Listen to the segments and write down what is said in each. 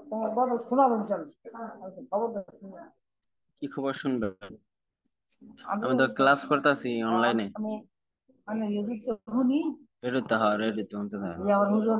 তোমার বলো, শোনাবো ইনশাল্লাহ। খবর দাও, কি খবর শুনবেন? আমি আমি তো ক্লাস করতেছি অনলাইনে। আমি আমি রেডি তো শুনি। রেডিতে, হ্যাঁ রেডিতে শুনতে থাকেন। আমার হুজুর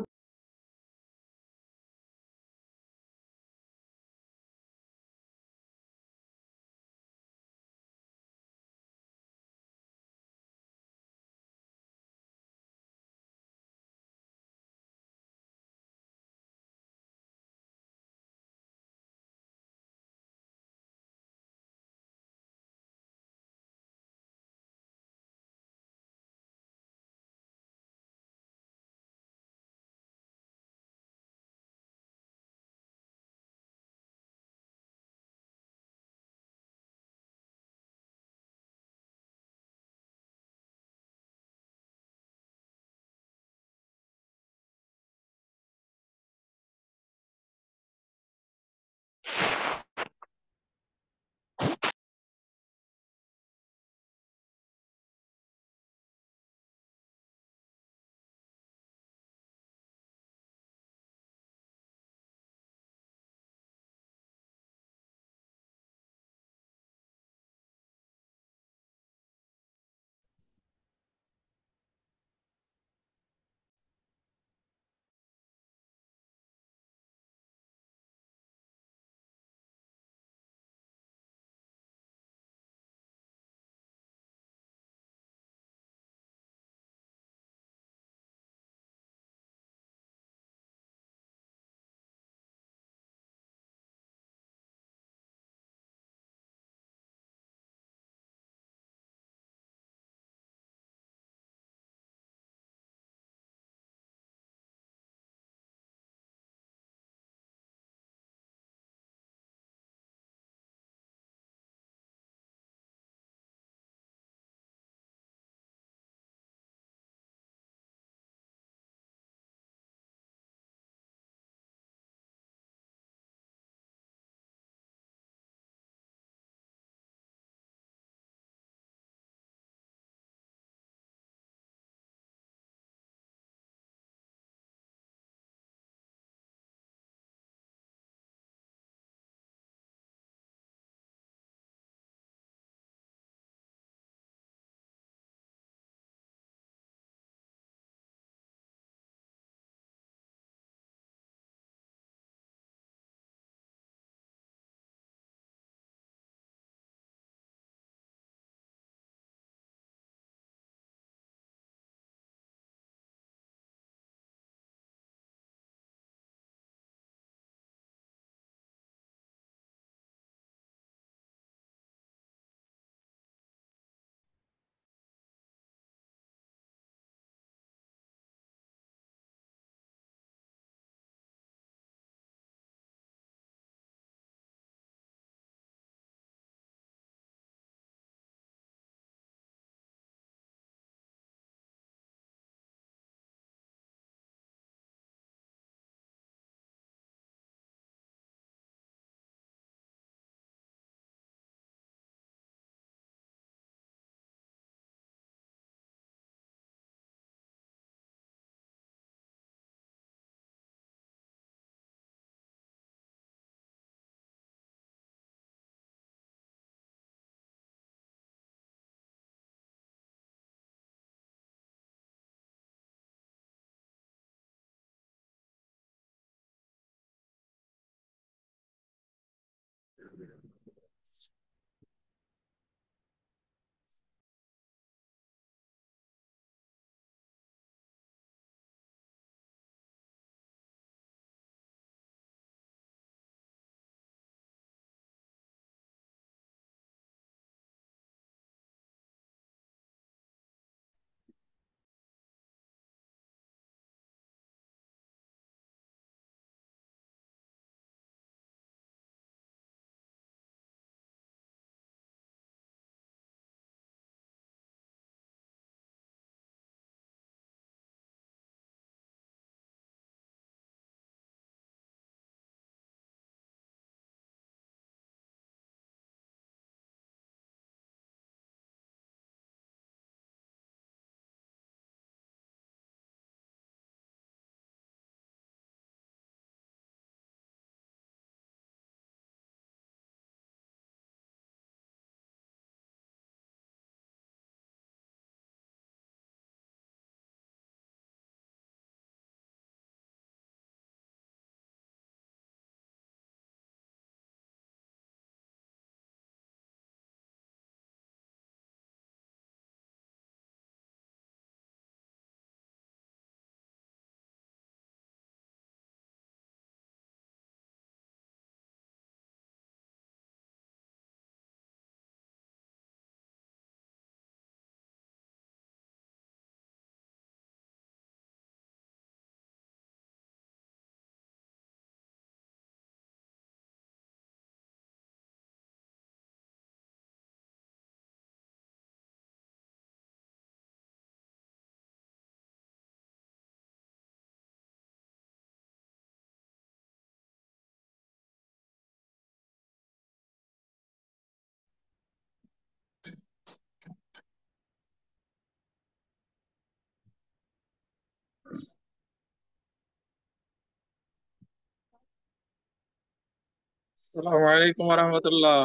আসসালামু আলাইকুম রহমতুল্লাহ।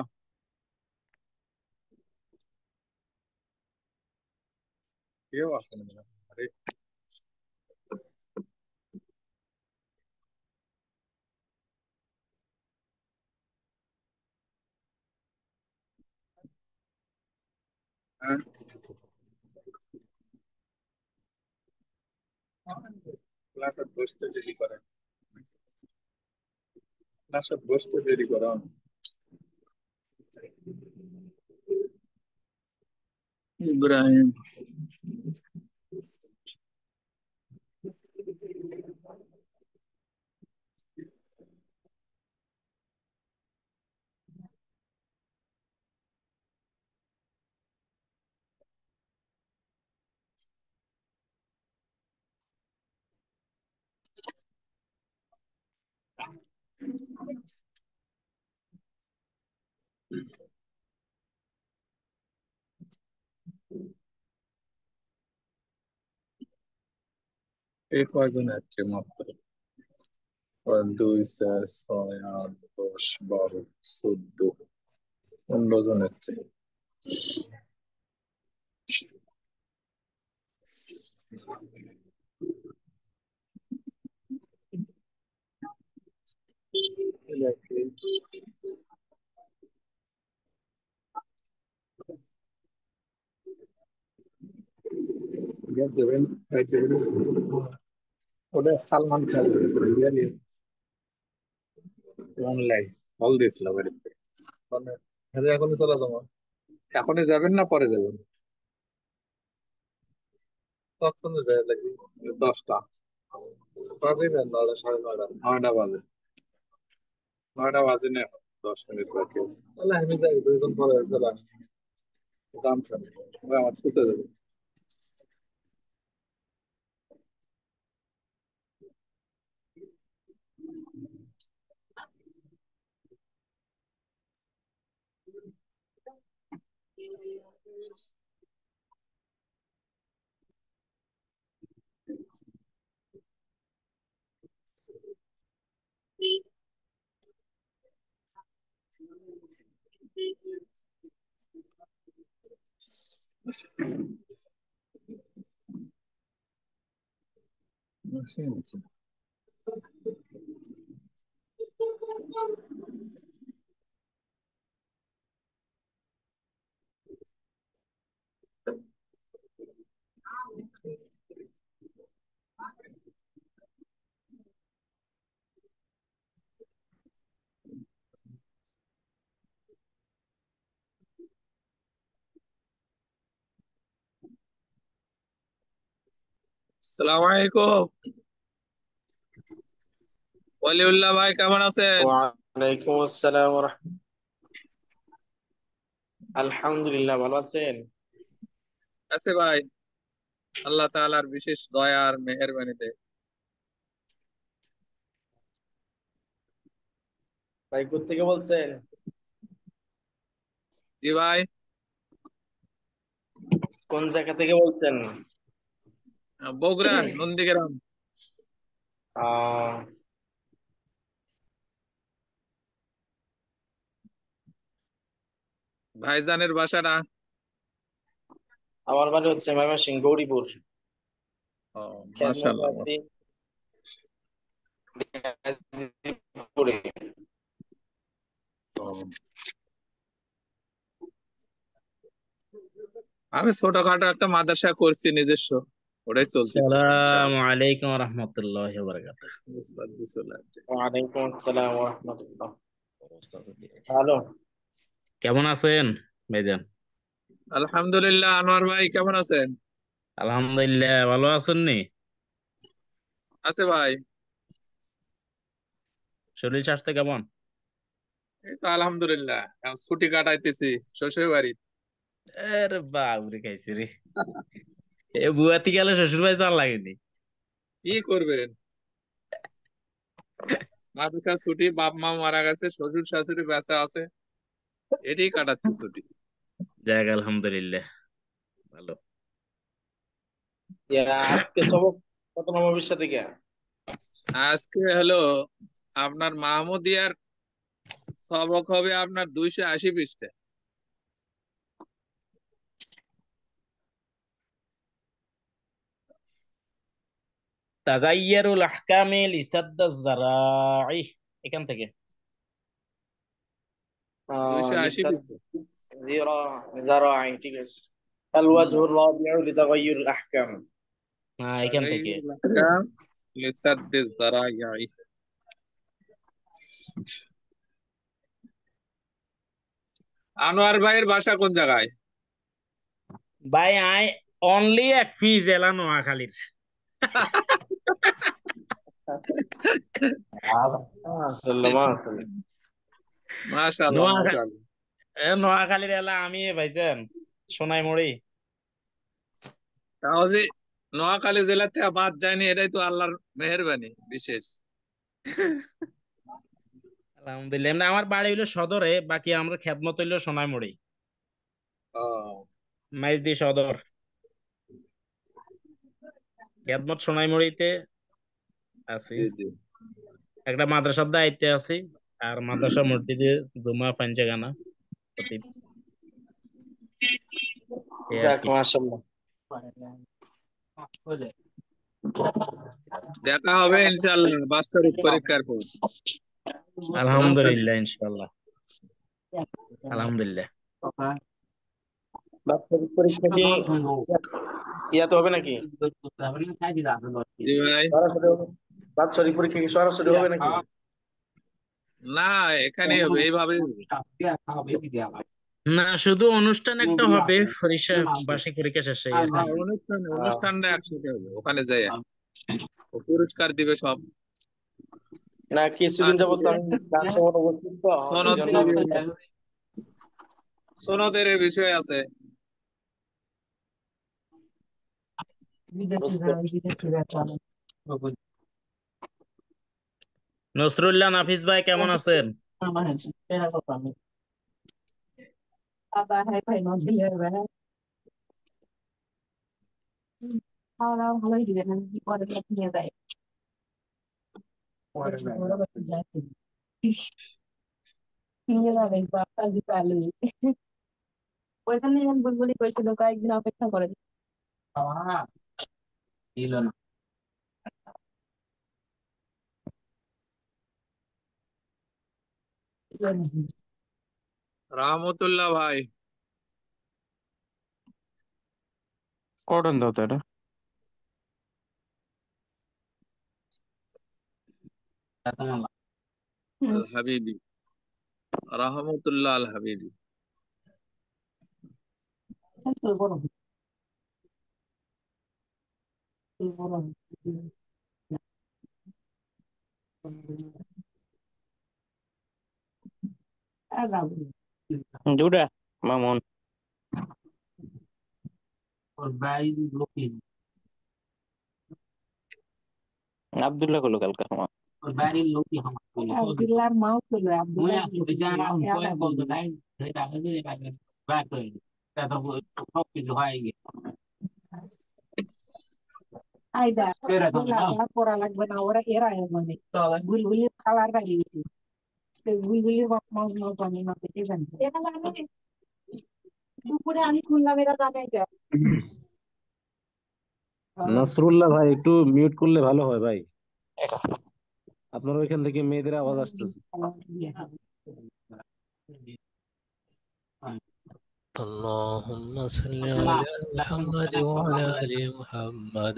কেউ আসেন না। আরে হ্যাঁ, ক্লাসে বসতে দেরি করে, ক্লাসে বসতে দেরি করে। ইব্রাহিম, এই কয়জন যাচ্ছে মাত্র? 2, 4, 6, 8, 10, 12, 14, 15 জন যাচ্ছে। দেবেন, ওটা সালমান খান অনলাইন কল দিয়েছিল বাড়িতে। মানে, হ্যাঁ, এখনই চলে যাবো। এখনই যাবেন না পরে যাবেন? তখনই যায় লাগবে 10টা বাজে না, 9টা, 9:30, 9টা বাজে, 9টা বাজে না, 10 মিনিট বাকি আছে। তাহলে আমি যাই, 2 জন পরে চলে আসবো। কাম সামনে আমার শুতে যাবে। আসসালামু আলাইকুম ওয়ালিউল্লাহ ভাই, কেমন আছেন? ওয়ালাইকুম আসসালাম আলহামদুলিল্লাহ, ভালো আছেন? আছে ভাই, আল্লাহ তাআলার বিশেষ দয়া আর মেহেরবানিতে। ভাই কোত্থেকে বলছেন? জি ভাই। কোন জায়গা থেকে বলছেন? বগুড়া নন্দীগ্রাম। আহ ভাইজানের বাসাটা? আমার বাড়ি হচ্ছে ময়মনসিংহ গৌরীপুর। ও, খেদমতে মাশাআল্লাহ। আছি গাজীপুরে। আমি ছোটখাটো একটা মাদ্রাসা করছি নিজস্ব, ওটাই চলতেছে আসসালামু ইনশাআল্লাহ। আলাইকুম রহমতুল্লাহি ওয়া বারাকাতুহু। বুঝতে চলে ওয়ালাইকুম আসসালাম ওয়া রাহমাতুল্লাহ। ভালো। কেমন আছেন ভাইজান? আলহামদুলিল্লাহ। আনোয়ার ভাই কেমন আছেন? আলহামদুলিল্লাহ, ভালো আছেন নি? আছে ভাই। শরীর স্বাস্থ্য কেমন? এই তো আলহামদুলিল্লাহ, এখন ছুটি কাটাইতেছি শ্বশুর বাড়ি। আরে বাবরে, খাইছি রে। এ বুয়াতি গেলে শ্বশুর বাড়ি যাওয়ার লাগেনি? কি করবেন, মাদ্রাসা ছুটি, বাপ মা মারা গেছে, শ্বশুর শাশুড়ি বেঁচে আছে, এটাই কাটাচ্ছে ছুটি। যাক আলহামদুলিল্লাহ, ভালো। আজকে সবক কত নম্বর পৃষ্ঠা থেকে? আজকে হলো আপনার মাহমুদিয়ার সবক হবে আপনার 280 পৃষ্ঠা। তাগাইয়ারুল আহকামি লিসাদ্দাজ জারাই, এখান থেকে 280 লিসাদ পৃষ্ঠা। জারাই, ঠিক আছে। আল ওয়াজহুর রাবিউ লিতাগাইয়ুরিল আহকাম, এখান থেকে। তাগাইয়ুরুল আহকাম লিসাদ্দিজ যারাইই। আনোয়ার ভাইয়ের বাসা কোন জায়গায়? ভাই আই অনলি এক ফি জেলা নোয়াখালীর। মাশাআল্লাহ মাশাআল্লাহ। নোয়াখালীর এলা আমি ভাইজান সোনাইমুড়ি। তাও যে নোয়াখালী জেলা থেকে বাদ যায়নি, এটাই তো আল্লাহর মেহেরবানি বিশেষ। আলহামদুলিল্লাহ, এমনি আমার বাড়ি হইলো সদরে, বাকি আমরা খেদমত হইলো সোনাইমুড়ি, ও মাইজদি সদর। খেদমত সোনাইমুড়িতে আছি, জি জি। একটা মাদ্রাসার দায়িত্বে আছি, আর মাদ্রাসা মসজিদে জুমা পাঞ্জাগানা খতিব, এই আর যাক কি। মাশাআল্লাহ। দেখা হবে ইনশাআল্লাহ বাৎসরিক পরীক্ষার পর। আলহামদুলিল্লাহ, ইনশাআল্লাহ, আলহামদুলিল্লাহ। বাৎসরিক পরীক্ষা কি ইয়াতে হবে নাকি? জি ভাই। সরাসরি হবে? বাৎসরিক পরীক্ষা কি সরাসরি হবে নাকি? না, এখানেই হবে, এইভাবেই হবে। না, শুধু অনুষ্ঠান একটা হবে পরীক্ষা, বার্ষিক পরীক্ষা শেষে, এই আর কি। হ্যাঁ, অনুষ্ঠানটা একসাথে হবে, ওখানে যাই ও পুরস্কার দিবে সব। না, কিছুদিন যাবত আমি গান সভায় উপস্থিত, তো এই সনদ জন্য দিবে, সনদের এই বিষয় আছে। নসরুল্লাহ নাফিস ভাই কেমন আছেন? বুলবুলি করেছিল কয়েকদিন অপেক্ষা করে। রহমতুল্লাহ ভাই। কটন দাও তো এটা। আল হাবিবি, রহমতুল্লাহ আল হাবিবি। দুটা মামুন। আব্দুল্লাহ গুলো কালকে আমার আব্দুল্লাহর মাও ছিল, আব্দুল্লাহ আইদা পড়া লাগবে না, ওরা এরা মানে বুলবুলি খালার বাড়ি গেছে, বুলবুলির মাও জানি না, থেকে জানি দুপুরে আমি খুললাম, এরা জানাই যায়। নাসরুল্লাহ ভাই একটু মিউট করলে ভালো হয় ভাই, আপনার ওইখান থেকে মেয়েদের আওয়াজ আসতেছে। اللهم صل على محمد وعلى آل محمد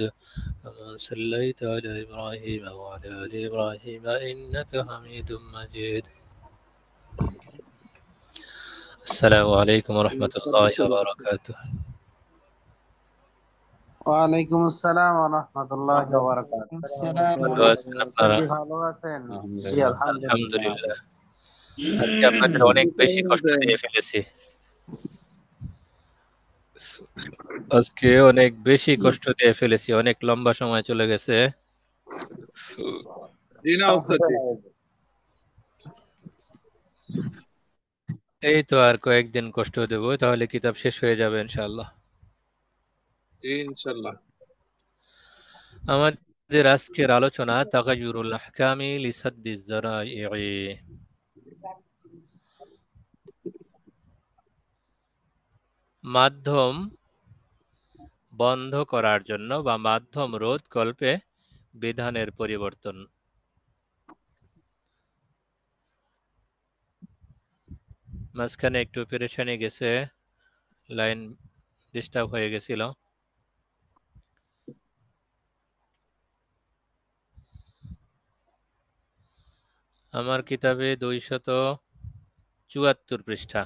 كما صليت على إبراهيم وعلى آل إبراهيم إنك حميد مجيد. السلام عليكم ورحمة الله وبركاته. ওয়ালাইকুম আসসালাম ওয়া রাহমাতুল্লাহি ওয়া বারাকাতুহু। ভালো আছেন আপনারা? ভালো আছেন? জি আলহামদুলিল্লাহ। আলহামদুলিল্লাহ। আলহামদুলিল্লাহ। আজকে আপনাদের অনেক বেশি কষ্ট দিয়ে ফেলেছি। অনেক লম্বা সময় চলে গেছে। জি না ওস্তাদ জি। এই তো আর কয়েকদিন কষ্ট দেব, তাহলে কিতাব শেষ হয়ে যাবে ইনশাআল্লাহ। জি ইনশাআল্লাহ। আমাদের আজকের আলোচনা তাগায়ুরুল আহকামি লিসাদ্দিজ যারাই। মাধ্যম বন্ধ করার জন্য বা মাধ্যম রোধ কল্পে বিধানের পরিবর্তন। মাঝখানে একটু পেরেশানি গেছে, লাইন ডিস্টার্ব হয়ে গেছিল। আমার কিতাবে 274 পৃষ্ঠা।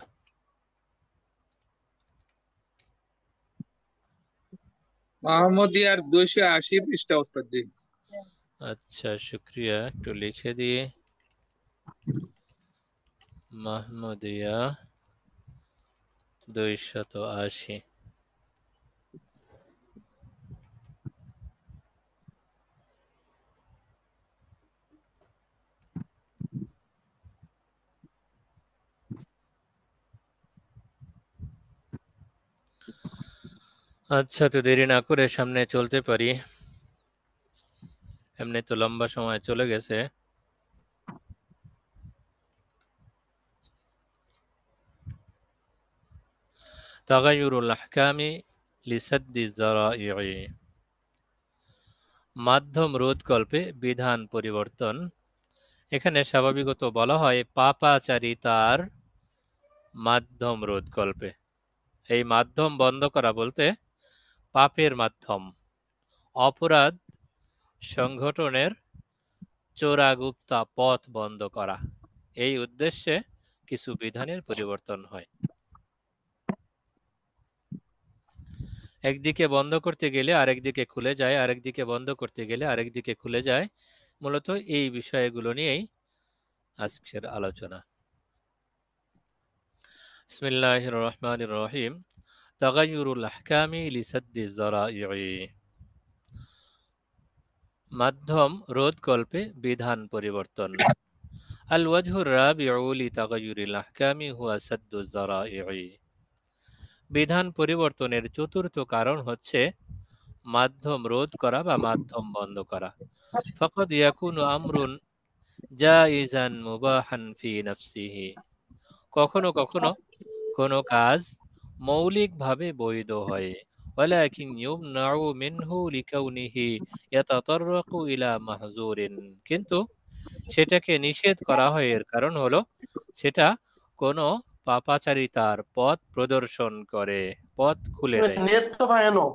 মাহমুদিয়ার 280 পৃষ্ঠা ওস্তাদ জি। আচ্ছা, শুক্রিয়া। একটু লিখে দিয়ে মাহমুদিয়া 280। আচ্ছা, তো দেরি না করে সামনে চলতে পারি, এমনি তো লম্বা সময় চলে গেছে। তাগায়ুরুল আহকামি লিসাদ্দি যারাইই, মাধ্যম রোধকল্পে বিধান পরিবর্তন। এখানে স্বাভাবিকত বলা হয় পাপাচারিতার মাধ্যম রোধকল্পে। এই মাধ্যম বন্ধ করা বলতে পাপের মাধ্যম, অপরাধ সংগঠনের চোরাগুপ্তা পথ বন্ধ করা, এই উদ্দেশ্যে কিছু বিধানের পরিবর্তন হয়। একদিকে বন্ধ করতে গেলে আরেকদিকে খুলে যায়, আরেকদিকে বন্ধ করতে গেলে আরেকদিকে খুলে যায়। মূলত এই বিষয়গুলো নিয়েই আজকের আলোচনা। বিসমিল্লাহির রহমানির রহিম। তাগায়ুরুল আহকামি লিসাদ্দি যারাইই, মাধ্যম রোধকল্পে বিধান পরিবর্তন। আল ওয়াজহুর রাবিউ লিতাগায়ুরিল আহকামি হুয়া সাদ্দু যারাইই, বিধান পরিবর্তনের চতুর্থ কারণ হচ্ছে মাধ্যম রোধ করা বা মাধ্যম বন্ধ করা। ফাকাদ ইয়াকুনু আমরুন জাইজান মুবাহান ফি নাফসিহি, কখনো কখনো কোনো কাজ মৌলিকভাবে বৈধ হয়। ওয়ালাকিন ইউমনাউ মিনহু লিকাউনিহি ইয়াতাতাররাকু ইলা মাহজুরিন, কিন্তু সেটাকে নিষেধ করা হয় এর কারণ হলো সেটা কোনো পাপাচারিতার পথ প্রদর্শন করে, পথ খুলে দেয়। নেট তো পায় না।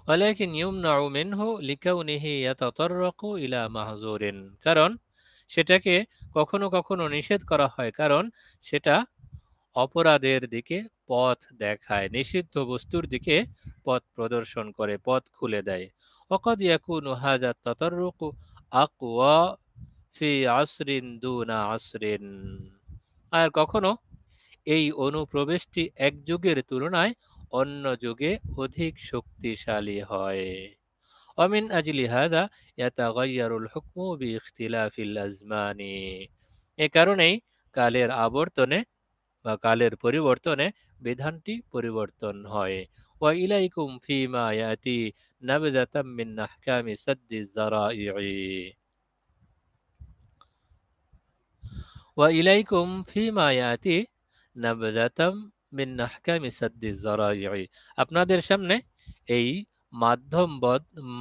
ওয়ালাকিন ইউমনাউ মিনহু লিকাউনিহি ইয়াতাতাররাকু ইলা মাহজুরিন, কারণ সেটাকে কখনো কখনো নিষেধ করা হয় কারণ সেটা অপরাধের দিকে পথ দেখায়, নিষিদ্ধ বস্তুর দিকে পথ প্রদর্শন করে, পথ খুলে দেয়। ওয়াকাদ ইয়াকুনু হাযা তাতাররুকু আকওয়া ফি আসরিন দুনা আসরিন, আর কখনো এই অনুপ্রবেশটি এক যুগের তুলনায় অন্য যুগে অধিক শক্তিশালী হয়। ومن أجل هذا يتغير الحكم باختلاف الأزمان, এ কারণেই কালের আবর্তনে বা কালের পরিবর্তনে বিধানটি পরিবর্তন হয়। وإليكم فيما يأتي نبذة من أحكام سد الذرائع, وإليكم فيما يأتي نبذة من أحكام سد الذرائع, আপনাদের সামনে এই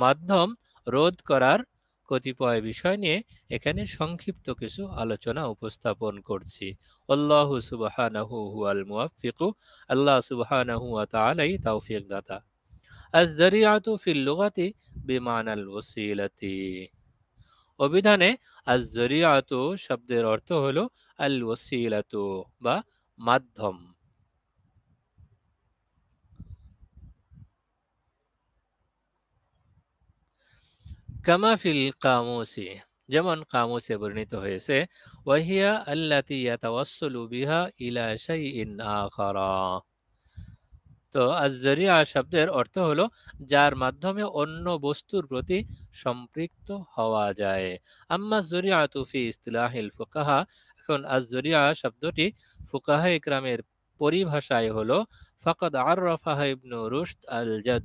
মাধ্যম রোধ করার কতিপয় বিষয় নিয়ে এখানে সংক্ষিপ্ত কিছু আলোচনা উপস্থাপন করছি। আল্লাহু সুবহানাহু হুয়াল মুওয়াফফিকু, আল্লাহ সুবহানাহু ওয়া তাআলাই তৌফিক দাতা। আয-যারিআতু ফিল লুগাতি বিমানাল ওয়াসিলাতি, অভিধানে আয-যারিআতু শব্দের অর্থ হলো আল ওয়াসিলাতু বা মাধ্যম। কামা ফিল কামুসি, যেমন কামুসে বর্ণিত হয়েছে, ওয়াহিয়া আল্লাতী ইয়াতাওয়াসসালু বিহা ইলা শাইইন আখারা। তো আয-যারিআ শব্দের অর্থ হলো যার মাধ্যমে অন্য বস্তুর প্রতি সম্পৃক্ত হওয়া যায়। আম্মা আয-যারিআতু ফি ইসতিলাহিল ফুকাহা, এখন আয-যারিআ শব্দটি ফুকাহায়ে কেরামের পরিভাষায় হলো ফাকাদ আররাফাহা ইবনু রুশদ আল জাদ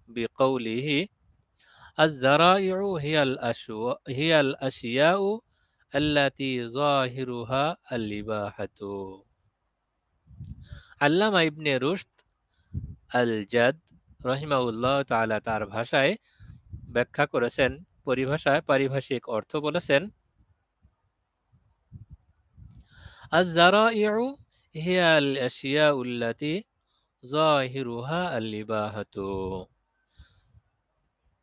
বিকাউলিহি الذرائع هي الأشياء التي ظاهرها الإباحة আল্লামা ইবনে রুশদ আল জাদ রহিমাহুল্লাহ তাআলা তার ভাষায় ব্যাখ্যা করেছেন, পরিভাষায় পারিভাষিক অর্থ বলেছেন, الذرائع هي الأشياء التي ظاهرها الإباحة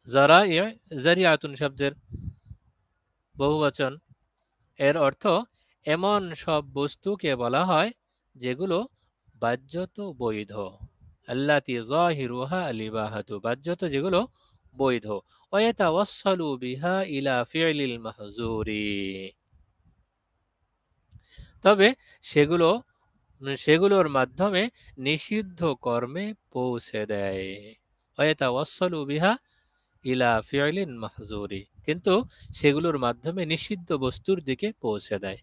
জারাইয়া জারিয়াতুন শব্দের বহুবচন। এর অর্থ এমন সব বস্তুকে বলা হয় যেগুলো বাহ্যত বৈধ। আল্লাতি যাহিরুহা আল-ইবাহাতু, বাহ্যত যেগুলো বৈধ। ওয়া ইয়াতাওয়াসসালু বিহা ইলা ফি'লিল মাহজুরি, তবে সেগুলোর মাধ্যমে নিষিদ্ধ কর্মে পৌঁছে দেয়। ওয়া ইয়াতাওয়াসসালু বিহা ইলা ফি'লিন মাহজুরি, কিন্তু সেগুলোর মাধ্যমে নিষিদ্ধ বস্তুর দিকে পৌঁছে দেয়।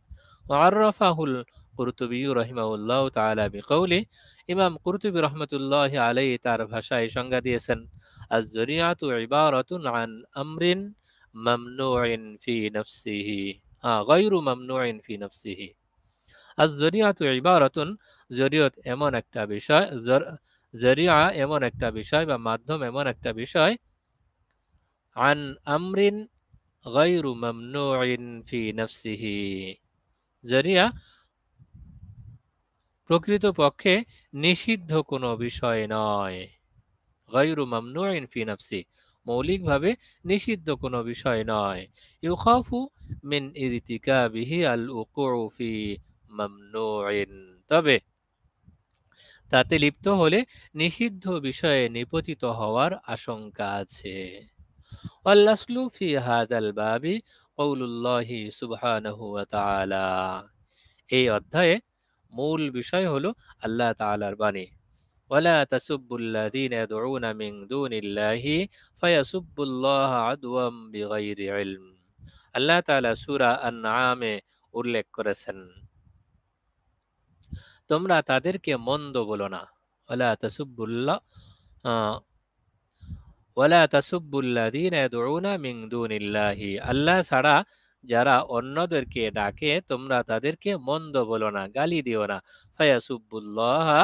ওয়াররাফাহুল কুরতুবী রাহিমাহুল্লাহ তাআলা বিকৌলি, ইমাম কুরতুবী রাহমাতুল্লাহি আলাইহি তার ভাষায় সংজ্ঞা দিয়েছেন, আয-যরিআতু ইবারাতুন আন আমরিন মামনুউন ফি নাফসিহি গায়রু মামনুউন ফি নাফসিহি। আয-যরিআতু ইবারাতুন, যরিয়ত এমন একটা বিষয়, যরিআ এমন একটা বিষয় বা মাধ্যম এমন একটা বিষয়, আন আমরিন গায়রু মামনুউন ফি নাফসিহি, যরিয়া প্রকৃতপক্ষে নিষিদ্ধ কোনো বিষয় নয়। গায়রু মামনুউন ফি নাফসি, মৌলিকভাবে নিষিদ্ধ কোনো বিষয় নয়। ইউখাফু মিন ইরতিকাবিহি আল উকুউ ফি মামনুউন, তবে তাতে লিপ্ত হলে নিষিদ্ধ বিষয়ে নিপতিত হওয়ার আশঙ্কা আছে। ওয়াল আসলু ফি হাদাল বাবি কওলুল্লাহি সুবহানাহু ওয়া তাআলা, এই অধ্যায়ে মূল বিষয় হলো আল্লাহ তাআলার বাণী, ওয়ালা তাসুব্বুল্লাযীনা ইয়াদউনা মিন দুনিল্লাহি ফায়াসুব্বুল্লাহা আদওয়াম বিগাইরি ইলম। আল্লাহ তাআলা সূরা আন-নামে উল্লেখ করেছেন, তোমরা তাদেরকে মন্দ বলো না। ওয়ালা তাসুব্বুল্লাযীনা ইয়াদউনা মিন দুনিল্লাহি, আল্লাহ ছাড়া যারা অন্যদেরকে ডাকে তোমরা তাদেরকে মন্দ বলো না, গালি দিও না। ফায়াসুব্বুল্লাহা,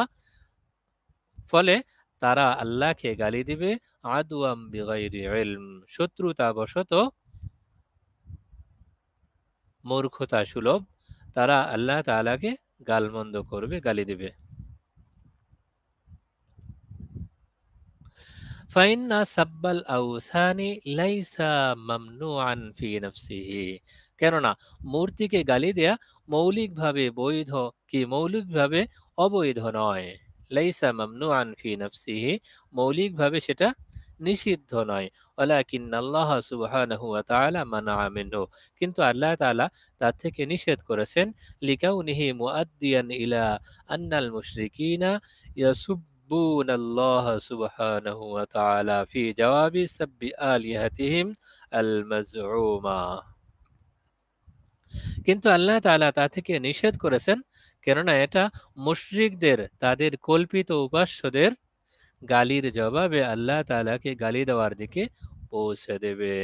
ফলে তারা আল্লাহকে গালি দিবে, আদওয়াম বিগাইরি ইলম, শত্রুতাবশত, মূর্খতা সুলভ তারা আল্লাহ তাআলাকে গালমন্দ করবে, গালি দিবে। ফাইন্না সাব্বাল আওসানি লাইসা মামনুআন ফি নাফসিহি, কেননা মূর্তিকে গালি দেয়া মৌলিকভাবে বৈধ কি মৌলিকভাবে অবৈধ নয়। লাইসা মামনুআন ফি নাফসিহি, মৌলিকভাবে সেটা নিষিদ্ধ নয়। ওয়ালাকিন্নাল্লাহ সুবহানাহু ওয়া তাআলা মানাআ মিনহু, কিন্তু আল্লাহ তাআলা তার থেকে নিষেধ করেছেন। লিকাউনিহি মুআদ্দিয়ান ইলা আন্নাল মুশরিকিনা ইয়াসুব্বুনাল্লাহ সুবহানাহু ওয়া তাআলা ফি জাওয়াবি সাব্বি আলিহাতিহিম আল মাজউমা, কিন্তু আল্লাহ তাআলা তা থেকে নিষেধ করেছেন কেননা এটা মুশরিকদের, তাদের কল্পিত উপাস্যদের গালির জবাবে আল্লাহ তাআলাকে গালি দেওয়ার দিকে পৌঁছে দেবে।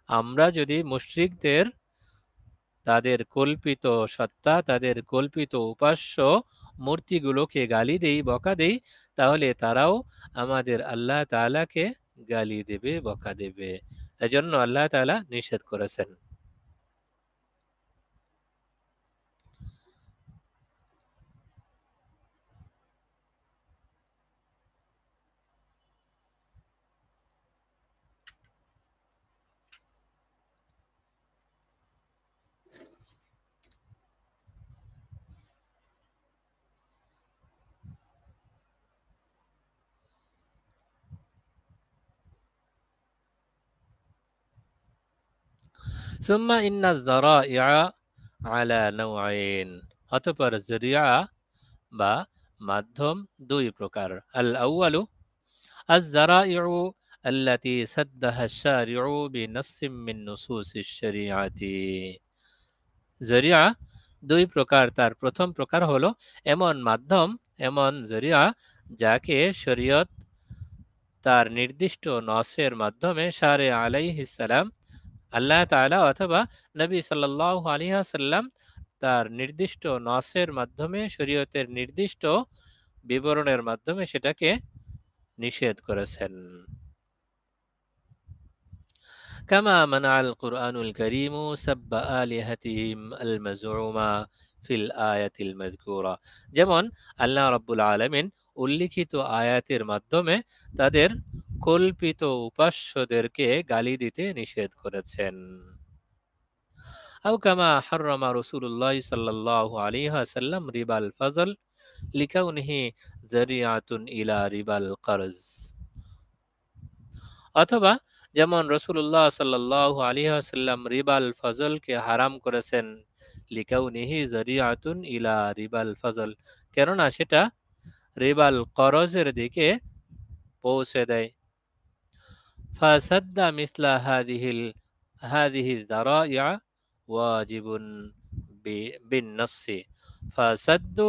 আমরা যদি মুশরিকদের, তাদের কল্পিত সত্তা, তাদের কল্পিত উপাস্য মূর্তিগুলোকে গালি দেই, বকা দেই, তাহলে তারাও আমাদের আল্লাহ তাআলাকে গালি দেবে, বকা দেবে। এজন্য আল্লাহ তাআলা নিষেধ করেছেন। সুম্মা ইন্না যারাইআ আলা নাওয়াইন, অতঃপর যরিয়া বা মাধ্যম দুই প্রকার। আল আউয়ালু আয-যারাইউ আল্লাতী সাদ্দাহা আশ-শারিউ বিনাসসিম মিন নুসুসিশ শরীআতি, যরিয়া দুই প্রকার। তার প্রথম প্রকার হলো এমন মাধ্যম, এমন যরিয়া যাকে শরীয়ত তার নির্দিষ্ট নসের মাধ্যমে শারে আলাইহিস সালাম আল্লাহ তাআলা অথবা নবী সাল্লাল্লাহু আলাইহি ওয়াসাল্লাম তার নির্দিষ্ট নসের মাধ্যমে শরীয়তের নির্দিষ্ট বিবরণের মাধ্যমে সেটাকে নিষেধ করেছেন। কামা মানাআল কুরআনুল কারীম সাব্বা আলিহাতিহিম আল মাজউমা ফিল আয়াতিল মাযকুরা, যেমন আল্লাহ রাব্বুল আলামিন উল্লিখিত আয়াতের মাধ্যমে তাদের কল্পিত উপাস্যদেরকে গালি দিতে নিষেধ করেছেন। আও কামা হাররামা রাসূলুল্লাহ সাল্লাল্লাহু আলাইহি ওয়াসাল্লাম রিবাল ফাজল লিকাউনিহি যারিআতুন ইলা রিবাল কারজ, অথবা যেমন রাসূলুল্লাহ সাল্লাল্লাহু আলাইহি ওয়াসাল্লাম রিবাল ফজলকে হারাম করেছেন লিকাউনিহি যারিআতুন ইলা রিবাল ফজল, কেননা সেটা রিবাল করজের দিকে পৌঁছে দেয়। ফাসাদ্দা মিসলা হাদিহি যারাইআ ওয়াজিবুন বিন-নাসসি, ফাসাদ্দু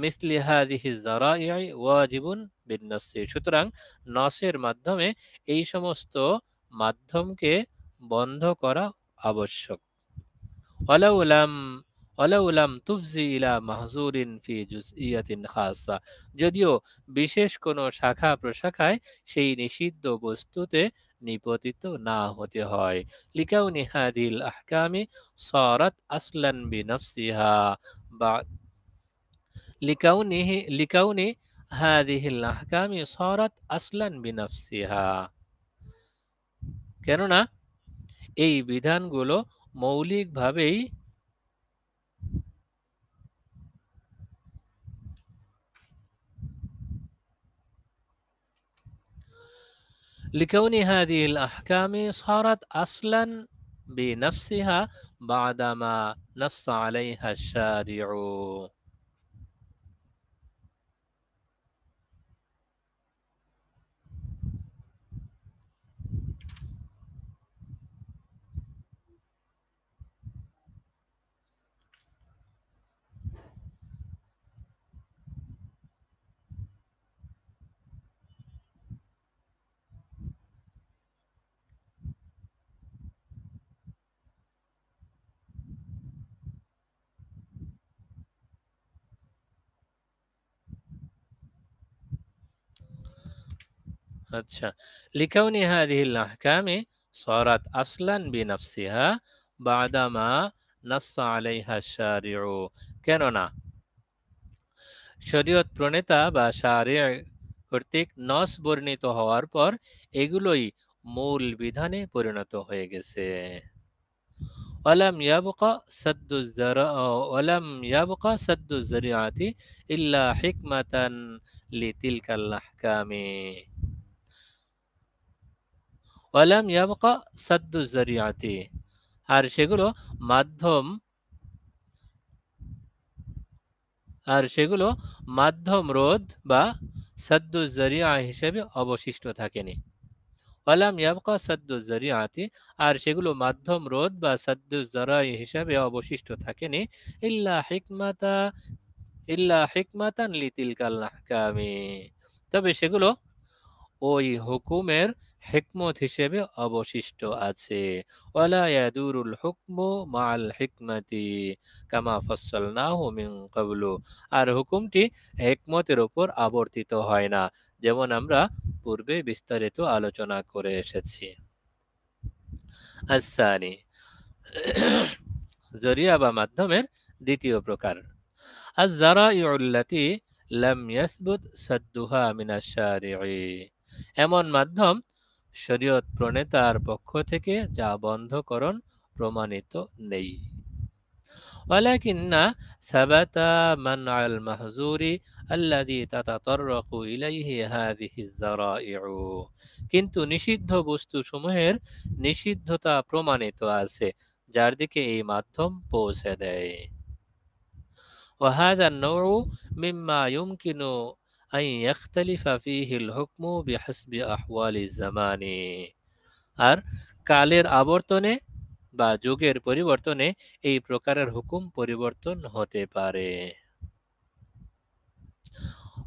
মিসলি হাদিহি যারাইআ ওয়াজিবুন বিন-নাসসি, সুতরাং নসের মাধ্যমে এই সমস্ত মাধ্যমকে বন্ধ করা আবশ্যক। ওয়ালাউলাম তুফজি ইলা মাহজুরিন ফি জুজইয়াতিন খাসা, যদিও বিশেষ কোনো শাখা প্রশাখায় সেই নিষিদ্ধ বস্তুতে নিপতিত না হতে হয়। লিকাউনি হাদিল আহকামি সারাত আসলান বিনফসিহা বা লিকাউনি হাদিহিল আহকামি সারাত আসলান বিনফসিহা, কেননা এই বিধানগুলো মৌলিকভাবেই লিকাউনি হাদিহিল আহকামি সারাত আসলান বিনফসিহা বাদামা নাসসা আলাইহা শারিউ। আচ্ছা, লিকাউনি হাদিহিল আহকামি সারাত আসলান বিনফসিহা বাদামা নাসসা আলাইহা শারিউ, কেননা শরীয়ত প্রণেতা বা শারিয়া কর্তৃক নস বর্ণিত হওয়ার পর এগুলোই মূল বিধানে পরিণত হয়ে গেছে। ওয়ালাম ইয়াবকা সাদ্দু যারিআতি ইল্লা হিকমাতান লিতিলকাল আহকামি। ওয়ালাম ইয়াবকা সাদ্দু যারিআতি, আর সেগুলো মাধ্যম রোধ বা সাদ্দু যারিআ হিসেবে অবশিষ্ট থাকেনি। ওয়ালাম ইয়াবকা সাদ্দু যারিআতি, আর সেগুলো মাধ্যম রোধ বা সাদ্দু যারাই হিসেবে অবশিষ্ট থাকেনি ইল্লা হিকমাতান লিতিলকাল আহকামি, তবে সেগুলো ওই হুকুমের হিকমত হিসেবে অবশিষ্ট আছে। ওয়ালা ইয়াদুরুল হুকমু মাআল হিকমাতি কামা ফাসসালনাহু মিন ক্বাবলু, আর হুকুমটি হিকমতের উপর আবর্তিত হয় না, যেমন আমরা পূর্বে বিস্তারিত আলোচনা করে এসেছি। আসানি, জরিয়া বা মাধ্যমের দ্বিতীয় প্রকার। আয-যারাইউ আল্লাতী লাম ইয়াসবুত সাদ্দুহা মিনাশ শারিঈ, এমন মাধ্যম শরীয়ত প্রণেতার পক্ষ থেকে যা বন্ধকরণ প্রমাণিত নেই। ওয়ালাকিন্না সাবাতা মানআল মাহজুরি আল্লাযী তাতাতাররাকু ইলাইহি হাযিহিয যারাইউ, কিন্তু নিষিদ্ধ বস্তুসমূহের নিষিদ্ধতা প্রমাণিত আছে যার দিকে এই মাধ্যম পৌঁছে দেয়। وهذا النوع مما يمكن أن يختلف فيه الحكم بحسب أحوال الزمان, আর কালের আবর্তনে বা যুগের পরিবর্তনে এই প্রকারের হুকুম পরিবর্তন হতে পারে।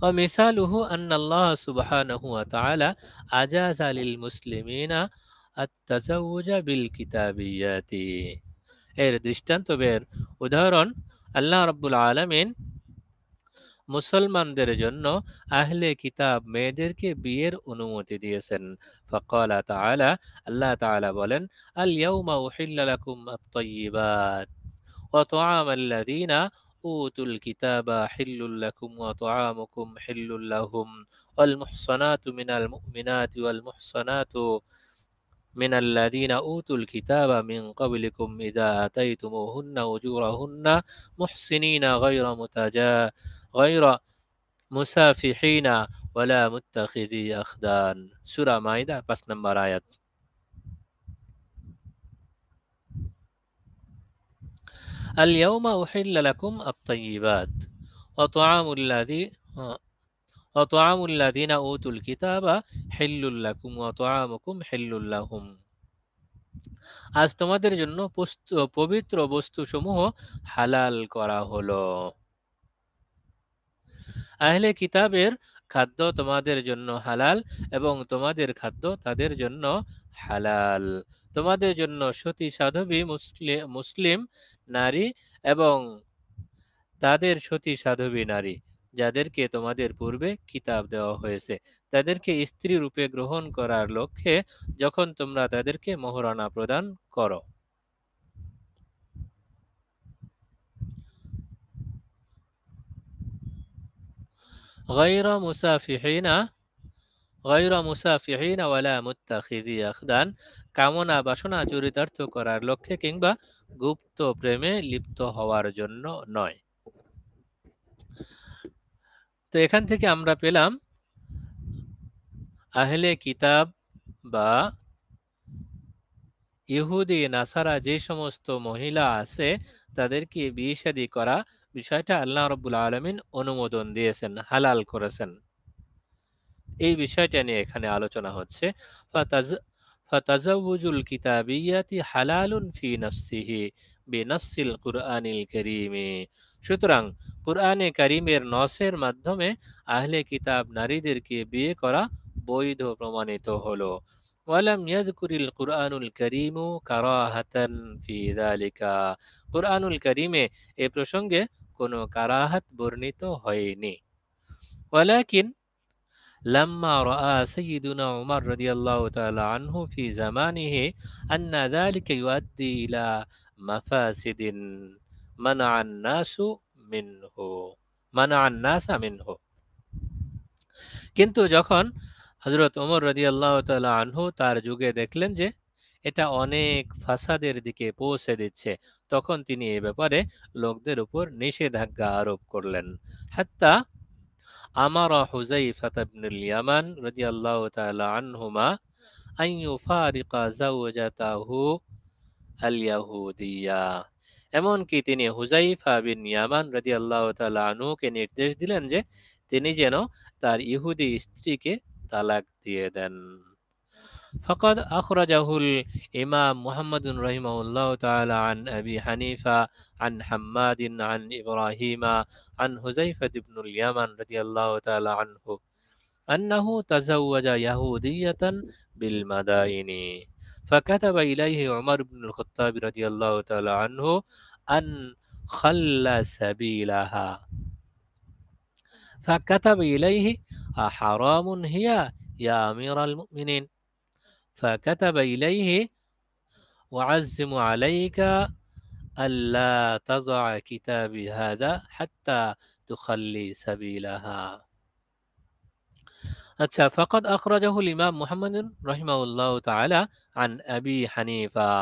ومثاله أن الله سبحانه وتعالى أجاز للمسلمين التزوج بالكتابيات এর দৃষ্টান্ত বের উদাহরণ আল্লাহ রাব্বুল আলামিন মুসলমানদের জন্য আহলে কিতাব মেয়েদেরকে বিয়ের অনুমতি দিয়েছেন। ফাকালা তাআলা আল্লাহ তাআলা বলেন আল ইয়াউমা উহিল্লা লাকুম আত-তাইয়্যিবাত ওয়া তু'আমাল্লাযীনা উতুল কিতাবা হিল্লুল লাকুম ওয়া তু'আমুকুম হিল্লুল লাহুম ওয়াল মুহসানাতু মিনাল মুমিনাতি ওয়াল মুহসানাতু من الذين أوتوا الكتاب من قبلكم إذا آتيتموهن أجورهن محسنين غير মুসাফিহিন ওয়ালা মুত্তাখিযি আখদান। সূরা মাইদা ৫ নম্বর আয়াত। আল ইয়াউমা উহিল্লা লাকুম আত-তাইয়্যিবাত ওয়া তু'আমুল লাযীনা উতুল কিতাবা হিল্লুল লাকুম ওয়া তু'আমুকুম হিল্লুল লাহুম। আজ তোমাদের জন্য পবিত্র বস্তুসমূহ হালাল করা হলো। আহলে কিতাবের খাদ্য তোমাদের জন্য হালাল এবং তোমাদের খাদ্য তাদের জন্য হালাল। তোমাদের জন্য সতী সাধবী মুসলিম নারী এবং তাদের সতী সাধবী নারী যাদেরকে তোমাদের পূর্বে কিতাব দেওয়া হয়েছে তাদেরকে স্ত্রী রূপে গ্রহণ করার লক্ষ্যে যখন তোমরা তাদেরকে মোহরানা প্রদান করো। গায়রা মুসাফিহিন ওয়ালা মুত্তাখিযি আখদান, কামনা বাসনা চরিতার্থ করার লক্ষ্যে কিংবা গুপ্ত প্রেমে লিপ্ত হওয়ার জন্য নয়। তো এখান থেকে আমরা পেলাম আহলে কিতাব বা ইহুদি নাসারা যে সমস্ত মহিলা আছে তাদেরকে বিয়ে শাদী করা বিষয়টা আল্লাহ রাব্বুল আলামিন অনুমোদন দিয়েছেন, হালাল করেছেন। এই বিষয়টা নিয়ে এখানে আলোচনা হচ্ছে। ফাতাজাওউজুল কিতাবিয়াতি হালালুন ফি নাফসিহি বিনাসিল কুরআনিল কারীমি। সুতরাং কুরআনে কারীমের নসের মাধ্যমে আহলে কিতাব নারীদেরকে বিয়ে করা বৈধ প্রমাণিত হলো। ওয়ালাম ইয়াযকুরিল কুরআনুল কারীমু কারাহাতান ফি যালিকা। কুরআনুল কারীমে এই প্রসঙ্গে কোনো কারাহাত বর্ণিত হয়নি। ওয়ালাকিন لما رأى سيدنا عمر رضي الله تعالى عنه في زمانه أن ذلك يؤدي إلى مفاسد منع الناس منه। কিন্তু যখন হযরত ওমর রাদিয়াল্লাহু তাআলা আনহু তার যুগে দেখলেন যে এটা অনেক ফাসাদের দিকে পৌঁছে দিচ্ছে তখন তিনি এই ব্যাপারে লোকদের উপর নিষেধাজ্ঞা আরোপ করলেন। হাত্তা أمر حذيفة بن اليمن رضي الله تعالى عنهما أن يفارق زوجته اليهودية। এমনকি তিনি হুযাইফা বিন ইয়ামান রাদিয়াল্লাহু তাআলা আনহুকে নির্দেশ দিলেন যে তিনি যেন তার ইহুদি স্ত্রীকে তালাক দিয়ে দেন। فقد أخرجه الإمام محمد رحمه الله تعالى عن أبي حنيفة عن حماد عن إبراهيم عن حذيفة بن اليمن رضي الله تعالى عنه أنه تزوج يهودية بالمدائن فكتب إليه عمر بن الخطاب رضي الله تعالى عنه أن خل سبيلها فكتب إليه أحرام هي يا أمير المؤمنين فكتب إليه وعزم عليك ألا تضع كتابي هذا حتى تخلي سبيلها। अच्छा فقد أخرجه الإمام محمد رحمه الله تعالى عن أبي حنيفة।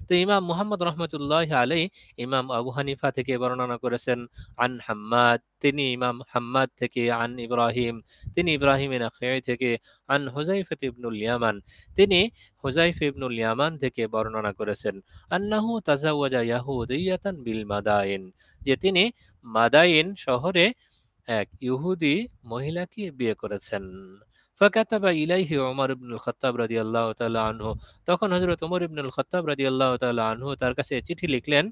তো ইমাম মুহাম্মদ রহমতুল্লাহ আলাই ইমাম আবু হানিফা থেকে বর্ণনা করেছেন আন হাম্মাদ, তিনি ইমাম হাম্মাদ থেকে, আন ইব্রাহিম, তিনি ইব্রাহিম নাখঈ থেকে, আন হুযাইফা ইবনুল ইয়ামান, তিনি হুযাইফা ইবনুল ইয়ামান থেকে বর্ণনা করেছেন আন্নাহু তাজাওয়াজা ইয়াহুদিয়াতান বিল মাদাইন, যে তিনি মাদাইন শহরে এক ইহুদি মহিলাকে বিয়ে করেছেন। فكتب إليه عمر بن الخطاب رضي الله تعالى عنه তখন হযরত ওমর ইবনুল খাত্তাব রাদিয়াল্লাহু তাআলা আনহু তার কাছে চিঠি লিখলেন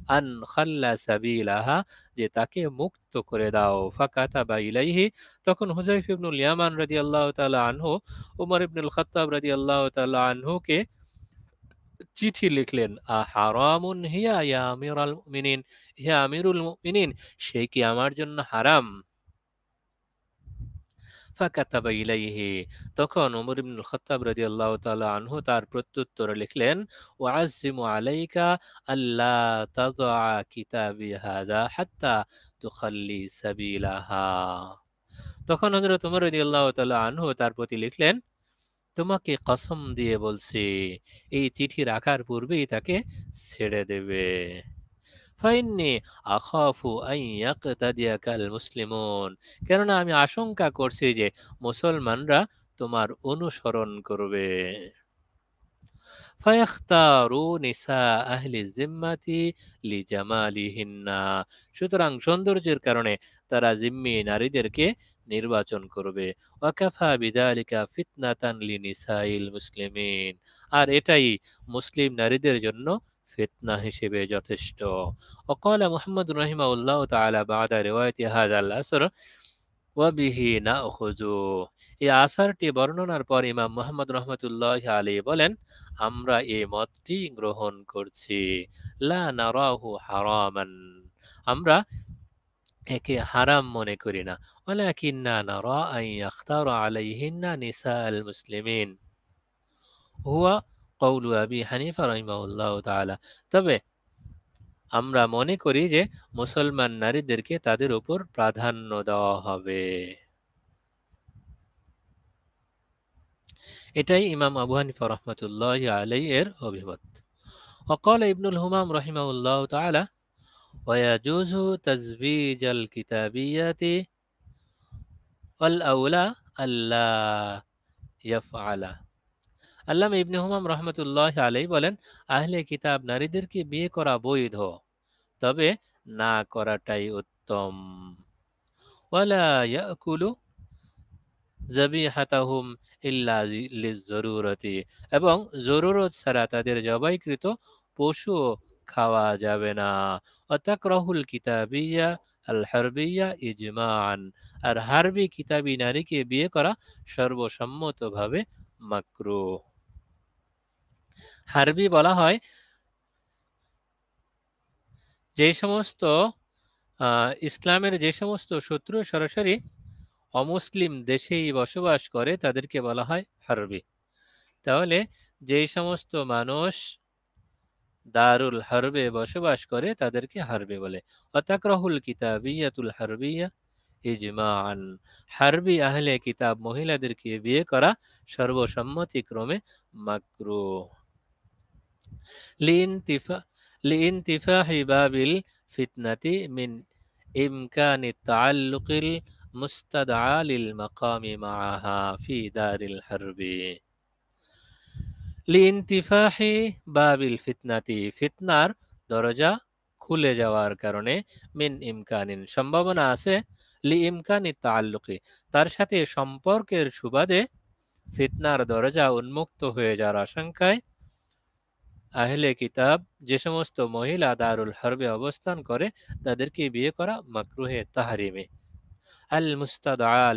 আন খাল্লা সাবিলাহা যে তাকে মুক্ত করে দাও ফাকাতাবা ইলাইহি তখন হুযায়ফা ইবনুল ইয়ামান রাদিয়াল্লাহু তাআলা আনহু ওমর ইবনুল খাত্তাব রাদিয়াল্লাহু তাআলা আনহুকে চিঠি লিখলেন হারামুন হিয়া ইয়া আমিরুল মুমিনিন হে আমিরুল মুমিনিন সে কি আমার জন্য হারাম ফাকাতাবা ইলাইহি তখন ওমর ইবনুল খাত্তাব রাদিয়াল্লাহু তাআলা আনহু তার প্রত্যুত্তরে লিখলেন ওয়াজ্জিমু আলাইকা আল্লা তাযা কিতাবি হাযা হাত্তা তুখাল্লি সাবিলাহা তখন হযরত ওমর রাদিয়াল্লাহু তাআলা আনহু তার প্রতি লিখলেন তোমাকে কসম দিয়ে বলছি এই চিঠি রাখার পূর্বেই তাকে ছেড়ে দেবে ফাইন্নি আখাফু আন ইয়াকতাদিয়াকাল মুসলিমুন কেননা আমি আশঙ্কা করছি যে মুসলমানরা তোমার অনুসরণ করবে ফায়াখতারু নিসা আহলি জিম্মাতি লিজামালিহিন্না সুতরাং সৌন্দর্যের কারণে তারা জিম্মি নারীদেরকে নির্বাচন করবে ওয়াকাফা বিযালিকা ফিতনাতান লিনিসাইল মুসলিমিন আর এটাই মুসলিম নারীদের জন্য ফিতনা হিসেবে যথেষ্ট وقال محمد رحمه الله تعالى بعد رواية هذا الأثر وبه نأخذ এই আসারটি বর্ণনার পর ইমাম মুহাম্মদ রহমতুল্লাহ আলাইহি বলেন আমরা এই মতটি গ্রহণ করছি লা নারাহু হারামান আমরা একে হারাম মনে করি না ওয়ালাকিন্না নারা আন ইয়াখতারু আলাইহিন্না নিসাআল মুসলিমিন হুয়া কওলু আবি হানিফা রাহিমাহুল্লাহ তাআলা তবে আমরা মনে করি যে মুসলমান নারীদেরকে তাদের উপর প্রাধান্য দেওয়া হবে এটাই ইমাম আবু হানিফা রাহমাতুল্লাহ আলাইহি এর অভিমত وقال ابن الهمام رحمه الله تعالى ويجوز تزويج الكتابيات والأولى ألا يفعل আল্লামা ইবনে হুমাম রহমতুল্লাহ আলাইহি বলেন আহলে কিতাব নারীদেরকে বিয়ে করা বৈধ তবে না করাটাই উত্তম ওয়ালা ইয়াকুলু যাবিহাতাহুম ইল্লা লিজরুরতি এবং জরুরত ছাড়া তাদের জবাইকৃত পশু খাওয়া যাবে না ওয়াতাকরাহুল কিতাবিয়া আল হারবিয়া ইজমাআন আর হারবি কিতাবী নারীকে বিয়ে করা সর্বসম্মতভাবে মাকরুহ হারবি বলা হয় যে সমস্ত ইসলামের যে সমস্ত শত্রু সরাসরি অমুসলিম দেশেই বসবাস করে তাদেরকে বলা হয় হারবি তাহলে যে সমস্ত মানুষ দারুল হারবে বসবাস করে তাদেরকে হারবি বলে ওয়াতাকরাহুল কিতাবিয়াতুল হারবিয়া ইজমাআন হারবি আহলে কিতাব মহিলাদেরকে বিয়ে করা সর্বসম্মতিক্রমে মাকরুহ لانتفاح باب الفتنة من إمكان التعلق المستدعى للمقام معها في دار الحرب لانتفاح باب الفتنة ফিতনার দরজা খুলে যাওয়ার কারণে মিন ইমকানিন সম্ভাবনা আছে লিইমকানি তাআল্লুকি তার সাথে সম্পর্কের সুবাদে ফিতনার দরজা উন্মুক্ত হয়ে যাওয়ার আশঙ্কায় আহলে কিতাব যে সমস্ত মহিলা দারুল হারবে অবস্থান করে তাদেরকে বিয়ে করা মাকরুহে তাহরিমে আল মুস্তাদআ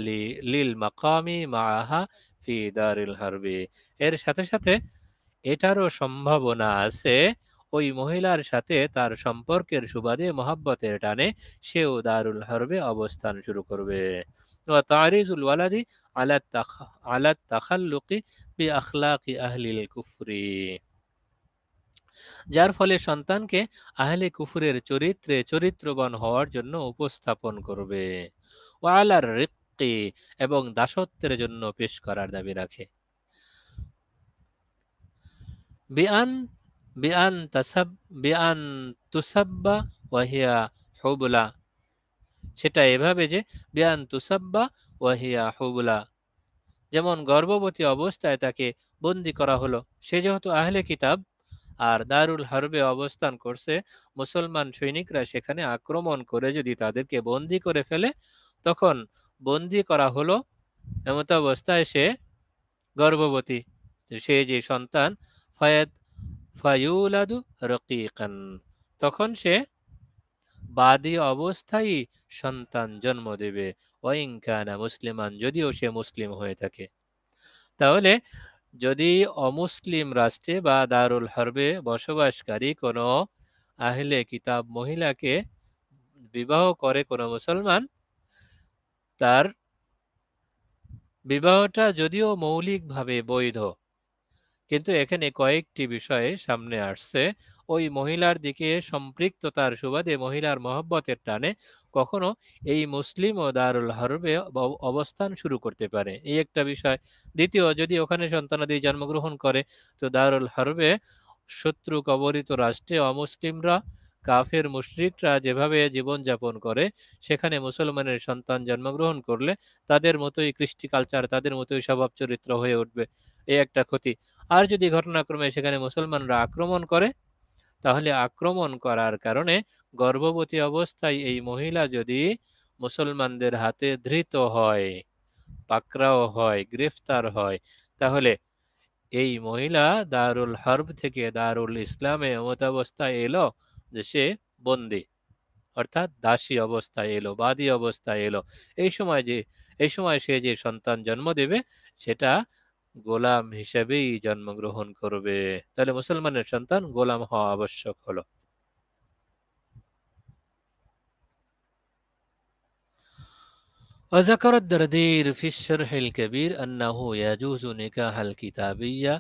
লিল মাকামি মাআহা ফি দারিল হারবে এর সাথে সাথে এটারও সম্ভাবনা আছে ওই মহিলার সাথে তার সম্পর্কের সুবাদে মহব্বতের টানে সেও দারুল হারবে অবস্থান শুরু করবে ওয়া তারিজুল ওয়ালাদি আলা তাখাল্লুকি বি আখলাকি আহলিল কুফরি যার ফলে সন্তানকে আহলে কুফরের চরিত্রে চরিত্রবান হওয়ার জন্য উপস্থাপন করবে ওয়ালার রিক্কি এবং দাসত্বের জন্য পেশ করার দাবি রাখে বিআন বিআন তুসাব্বা ওয়াহিয়া হুবলা সেটা এভাবে যে বিআন তুসাব্বা ওয়াহিয়া হুবলা যেমন গর্ভবতী অবস্থায় তাকে বন্দী করা হলো সে যেহেতু আহলে কিতাব আর দারুল হারবে অবস্থান করছে মুসলমান সৈনিকরা সেখানে আক্রমণ করে যদি তাদেরকে বন্দী করে ফেলে তখন বন্দী করা হলো এমত অবস্থায় সে গর্ভবতী, সে যে সন্তান ফায়াদ ফায়ুলাদু রকিকান, তখন সে বাদী অবস্থায় সন্তান জন্ম দেবে, ওয়াইন কানা মুসলিমান, যদিও সে মুসলিম হয়ে থাকে। তাহলে যদি অমুসলিম রাষ্ট্রে বা দারুল হরবে বসবাসকারী কোনো আহলে কিতাব মহিলাকে বিবাহ করে কোনো মুসলমান, তার বিবাহটা যদিও মৌলিকভাবে বৈধ, কিন্তু এখানে কয়েকটি বিষয়ে সামনে আসছে। ওই মহিলার দিকে সম্পৃক্ততার সুবাদে, মহিলার মহব্বতের টানে কখনো এই মুসলিম ও দারুল হরবে অবস্থান শুরু করতে পারে, এই একটা বিষয়। দ্বিতীয়, যদি ওখানে সন্তানাদি জন্মগ্রহণ করে, তো দারুল হরবে শত্রু কবলিত রাষ্ট্রে অমুসলিমরা, কাফের মুশরিকরা যেভাবে জীবনযাপন করে, সেখানে মুসলমানের সন্তান জন্মগ্রহণ করলে তাদের মতোই কৃষ্টি কালচার, তাদের মতোই স্বভাব চরিত্র হয়ে উঠবে, এই একটা ক্ষতি। আর যদি ঘটনাক্রমে সেখানে মুসলমানরা আক্রমণ করে, তাহলে আক্রমণ করার কারণে গর্ভবতী অবস্থায় এই মহিলা যদি মুসলমানদের হাতে ধৃত হয়, পাকড়াও হয়, গ্রেফতার হয়, তাহলে এই মহিলা দারুল হরব থেকে দারুল ইসলামে এমত অবস্থায় এলো যে সে বন্দী, অর্থাৎ দাসী অবস্থায় এলো, বাদী অবস্থায় এলো। এই সময় সে যে সন্তান জন্ম দেবে, সেটা গোলাম হিসেবেই জন্মগ্রহণ করবে। তাহলে মুসলমানের সন্তান গোলাম হওয়া আবশ্যক হলো। وذكر الدردير في الشرح الكبير أنه يجوز نكاح الكتابية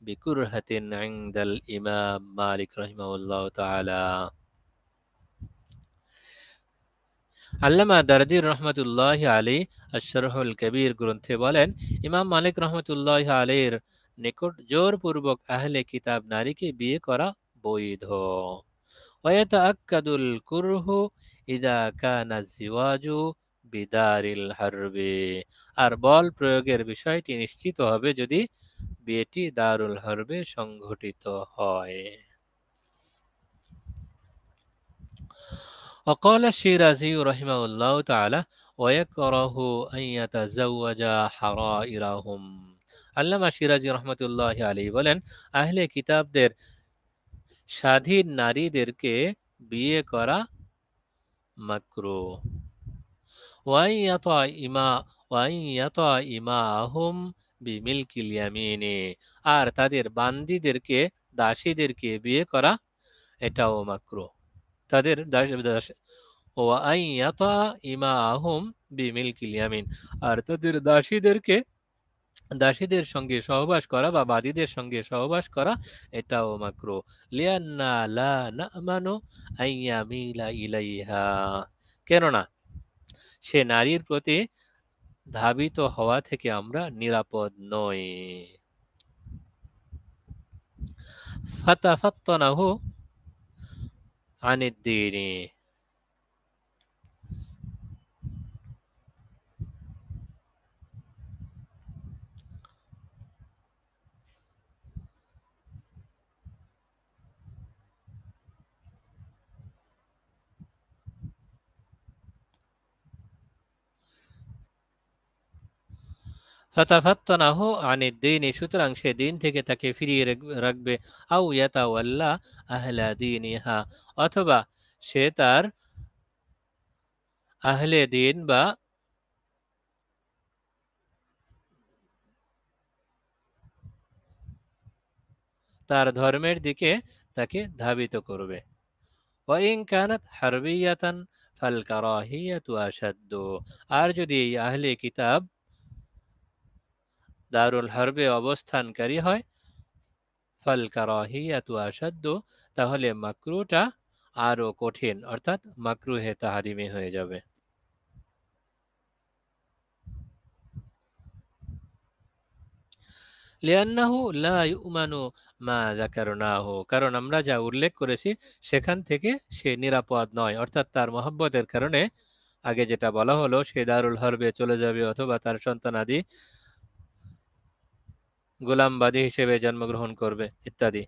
بكرهة عند الإمام مالك رحمه الله تعالى। আল্লামা দারদির রহমতুল্লাহ আলী আশরহুল কবির গ্রন্থে বলেন, ইমাম মালিক রহমতুল্লাহ আলীর নিকট জোরপূর্বক আহলে কিতাব নারীকে বিয়ে করা বৈধ। ওয়ায়াতাআক্কাদুল কুরহু ইযা কানা জিওয়াজু বিদারিল হারবে, আর বল প্রয়োগের বিষয়টি নিশ্চিত হবে যদি বিয়েটি দারুল হরবে সংঘটিত হয়। وقال الشيرازي رحمه الله تعالى ويكره أن يتزوج حرائرهم। আল্লামা শিরাজি রহমতুল্লাহ আলাইহি বলেন, আহলে কিতাবদের স্বাধীন নারীদেরকে বিয়ে করা মাকরুহ। ওয়ান ইয়াতা ইমাহুম বিমিলকিল ইয়ামিনে, আর তাদের বান্দীদেরকে, দাসীদেরকে বিয়ে করা এটাও মাকরুহ। তাদের ওয়ান ইয়াতা ইমাহুম বিমিলকিল ইয়ামিন, আর তাদের দাসীদের সঙ্গে সহবাস করা বা বাদীদের সঙ্গে সহবাস করা এটাও মাকরুহ। লিআন্না লা না'মানু আন ইয়ামিলা ইলাইহা, কেননা সে নারীর প্রতি ধাবিত হওয়া থেকে আমরা নিরাপদ নই। ফাতাফাত্তানাহু আনিদ দীনি, ফাতাফাত্তানাহু আনিদ দীনি, সুতরাং সে দিন থেকে তাকে ফিরিয়ে রাখবে। আও ইয়াতাওয়াল্লা আহলা দীনিহা, অথবা সে তার আহলে দিন বা তার ধর্মের দিকে তাকে ধাবিত করবে। ওয়াইন কানাত হারবিয়াতান ফাল কারাহিয়াতু আশাদ্দু, আর যদি এই আহলে কিতাব দারুল হরবে অবস্থানকারী হয়, ফাল কারাহিয়াতু আশাদ্দু, তাহলে মাকরুহটা আরো কঠিন, অর্থাৎ মাকরুহে তাহরিমি হয়ে যাবে। লিআন্নাহু লা ইউমানু মা যাকারনাহু, কারণ আমরা যা উল্লেখ করেছি সেখান থেকে সে নিরাপদ নয়, অর্থাৎ তার মহব্বতের কারণে আগে যেটা বলা হলো সে দারুল হরবে চলে যাবে, অথবা তার সন্তানাদি গোলামবাদী হিসেবে জন্মগ্রহণ করবে ইত্যাদি।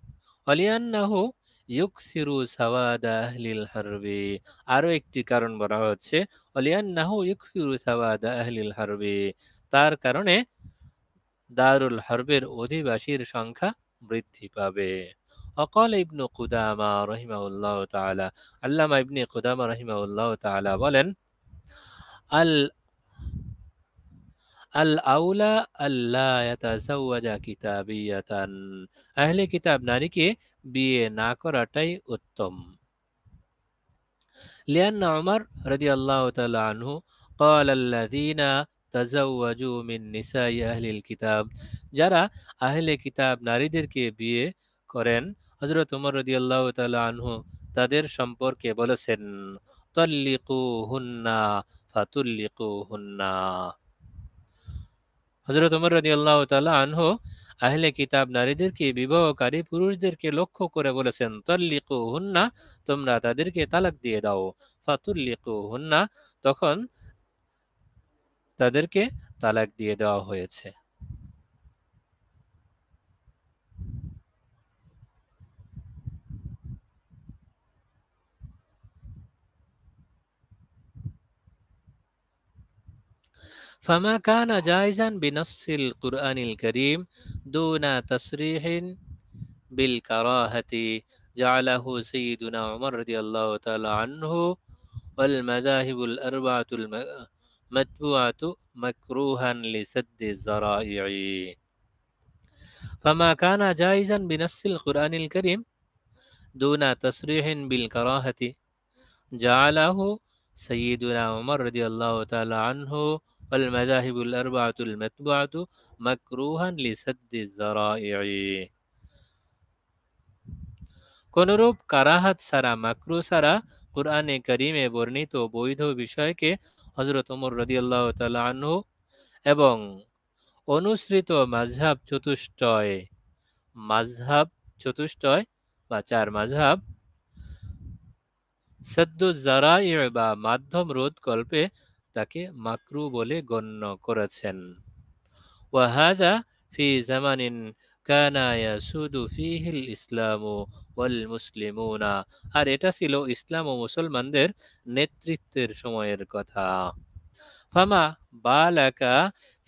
অলিয়ান্নাহু ইউকসিরু সাওয়াদা আহলিল হারবি, আরো একটি কারণ বলা হচ্ছে, অলিয়ান্নাহু ইউকসিরু সাওয়াদা আহলিল হারবি, তার কারণে দারুল হরবের অধিবাসীর সংখ্যা বৃদ্ধি পাবে। অকাল ইবনু কুদামা রহিমাহুল্লাহ তাআলা, আল্লামা ইবনে কুদামা রহিমাহুল্লাহ তাআলা বলেন, আল আল আউলা আল্লা ইয়াতাজাওয়াজা কিতাবিয়াতান, আহলে কিতাব নারীকে বিয়ে না করাটাই উত্তম। লিআন্না উমর রাদিয়াল্লাহু তাআলা আনহু قال الذين تزوجوا من نساء أهل الكتاب, যারা আহলে কিতাব নারীদেরকে বিয়ে করেন, হযরত উমর রাদিয়াল্লাহু তাআলা আনহু তাদের সম্পর্কে বলেছেন, তাল্লিকুহুন্না ফাতুল্লিকুহুন্না। হযরত উমর রাদিয়াল্লাহু তাআলা আনহু আহলে কিতাব নারীদেরকে বিবাহকারী পুরুষদেরকে লক্ষ্য করে বলেছেন, তাল্লিকুহুন্না, তোমরা তাদেরকে তালাক দিয়ে দাও, ফাতুল্লিকুহুন্না, তখন তাদেরকে তালাক দিয়ে দেওয়া হয়েছে। فما كان جائزا بنص القرآن الكريم دون تصريح بالكراهة جعله سيدنا عمر رضي الله تعالى عنه والمذاهب الأربعة المتبوعة مكروها لسد الذرائع. فما كان جائزا بنص القرآن الكريم دون تصريح بالكراهة جعله سيدنا عمر رضي الله تعالى عنه والمذاهب الأربعة المتبوعة مكروها لسد الذرائع. কোনরূপ কারাহাত ছাড়া, মাকরু ছাড়া কুরআনে কারীমে বর্ণিত বৈধ বিষয়কে হযরত ওমর রাদিয়াল্লাহু তাআলা আনহু এবং অনুসৃত মাযহাব চতুষ্টয় বা চার মাযহাব সাদ্দুজ যারাই বা মাধ্যম রোধ কল্পে তাকে মাকরু বলে গণ্য করেছেন। ওয়াহাদা ফি জামানিন কানা ইয়াসুদু ফিহিল ইসলামু ওয়াল মুসলিমুনা, আর এটা ছিল ইসলাম ও মুসলমানদের নেতৃত্বের সময়ের কথা। ফামা বালাকা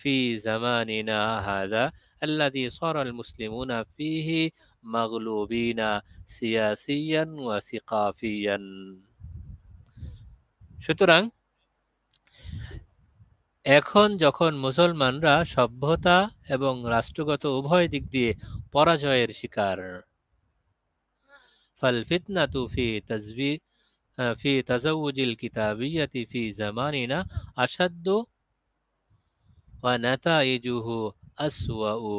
ফি জামানিনা হাদা আল্লাযী সারা আল মুসলিমুনা ফিহি মাগলুবিনা সিয়াসিয়ান ওয়া সিকাফিয়ান। সুতরাং এখন যখন মুসলমানরা সভ্যতা এবং রাষ্ট্রগত উভয় দিক দিয়ে পরাজয়ের শিকার, ফাল ফিতনাতু ফি তাজাউজিল কিতাবিয়াতি ফি জামানিনা আশাদ্দু ওয়া নাতাইজুহু আসওয়াউ।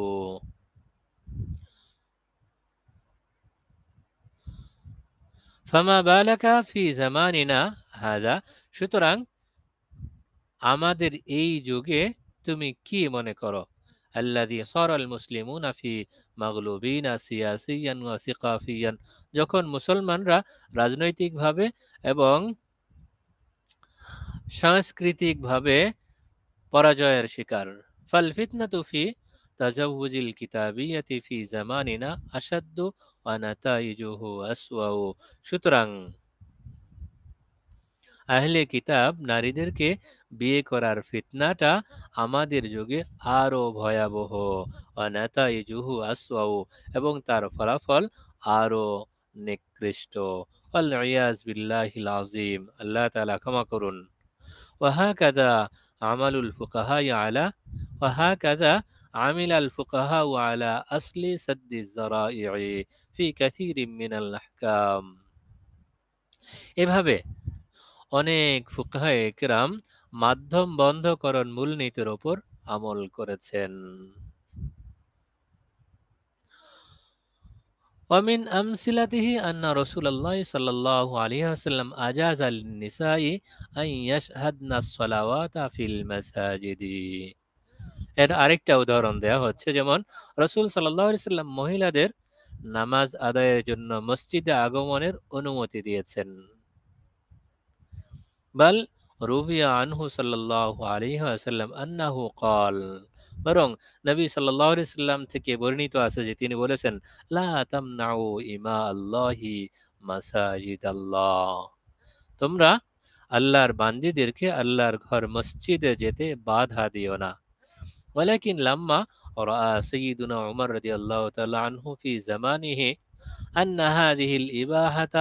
ফামা বালাকা ফি জামানিনা হাযা, সুতরাং আমাদের এই যুগে তুমি কি মনে করো, আল্লাযী সারাল মুসলিমুনা ফি মাগলুবিনা সিয়াসিয়ান ওয়া সিকাফিয়ান, যখন মুসলমানরা রাজনৈতিকভাবে এবং সাংস্কৃতিকভাবে পরাজয়ের শিকার। ফাল ফিতনাতু ফি তাজাউজিল কিতাবিয়াতি ফি জামানিনা আশাদ্দু ওয়া নাতাইজুহু আসওয়াউ। সুতরাং আহলে কিতাব নারীদেরকে বিয়ে করার ফিতনাটা আমাদের যুগে আরো ভয়াবহ, অনাতাইজুহু আসওয়াউ, এবং তার ফলাফল আরো নিকৃষ্ট। আল ইয়াজ বিল্লাহিল আযীম, আল্লাহ তাআলা ক্ষমা করুন। ওয়াহাকাযা আমালুল ফুকাহা আলা ওয়াহাকাযা আমিলাল ফুকাহা আলা আসলি সাদ্দিজ যারাই ফি কাসীরিন মিনাল আহকাম। এভাবে অনেক ফুকাহায়ে কেরাম মাধ্যম বন্ধকরণ মূলনীতির ওপর আমল করেছেন। ومن أمثلته أن رسول الله صلى الله عليه وسلم أجاز للنساء أن يشهدن الصلوات في المساجد. এর আরেকটা উদাহরণ দেয়া হচ্ছে, যেমন রাসূল সাল্লাল্লাহু আলাইহি সাল্লাম মহিলাদের নামাজ আদায়ের জন্য মসজিদে আগমনের অনুমতি দিয়েছেন। বাল রুবিয়া আনহু সাল্লাল্লাহু আলাইহি ওয়াসাল্লাম আন্নাহু ক্বাল, বরং নবী সাল্লাল্লাহু আলাইহি সাল্লাম থেকে বর্ণিত আছে যে তিনি বলেছেন, লা তামনাউ ইমা আল্লাহি মাসাজিদাল্লাহ, তোমরা আল্লাহর বান্দীদেরকে আল্লাহর ঘর মসজিদে যেতে বাধা দিও না। ولكن لما رأى سيدنا عمر رضي الله تعالى عنه في زمانه أن هذه الإباحة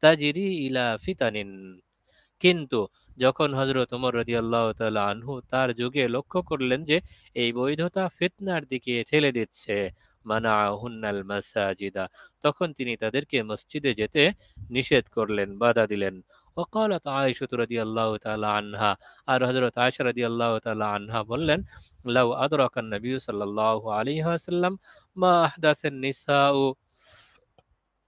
تجري إلى فتن কিন্তু যখন হযরত ওমর রাদিয়াল্লাহু তাআলা আনহু তার যুগে লক্ষ্য করলেন যে এই বৈধতা ফিতনার দিকে ঠেলে দিচ্ছে মানাহুন্নাল মাসাজিদা, তখন তিনি তাদেরকে মসজিদে যেতে নিষেধ করলেন, বাধা দিলেন। ওয়াকালাত আয়েশা রাদিয়াল্লাহু তাআলা আনহা, আর হযরত আয়েশা রাদিয়াল্লাহু তাআলা আনহা বললেন, লাউ আদরাকান নবী সাল্লাল্লাহু আলাইহি ওয়াসাল্লাম মা আহদাসান নিসাউ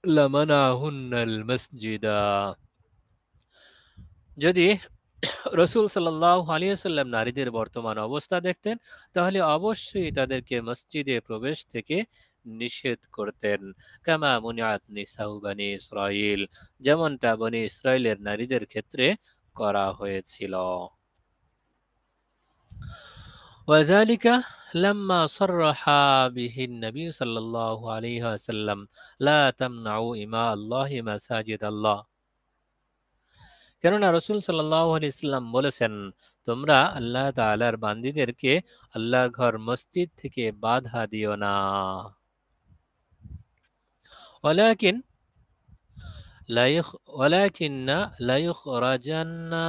লামানাহুন্নাল মাসজিদা, যদি রসুল সাল্লাল্লাহু আলাইহি ওয়াসাল্লাম নারীদের বর্তমান অবস্থা দেখতেন তাহলে অবশ্যই তাদেরকে মসজিদে প্রবেশ থেকে নিষেধ করতেন। কামা মুনিআত নিসাউ বনি ইসরাইল, যেমনটা বনি ইসরাইলের নারীদের ক্ষেত্রে করা হয়েছিল। وذلك لما صرح به النبي صلى الله عليه وسلم لا تمنعوا إماء الله مساجد الله, কেননা রসুল সাল্লাল্লাহু আলাইহি ওয়াসাল্লাম বলেছেন, তোমরা আল্লাহ তাআলার বান্দীদেরকে আল্লাহর ঘর মসজিদ থেকে বাধা দিও না। ওয়ালাকিন লা ইখরাজান্না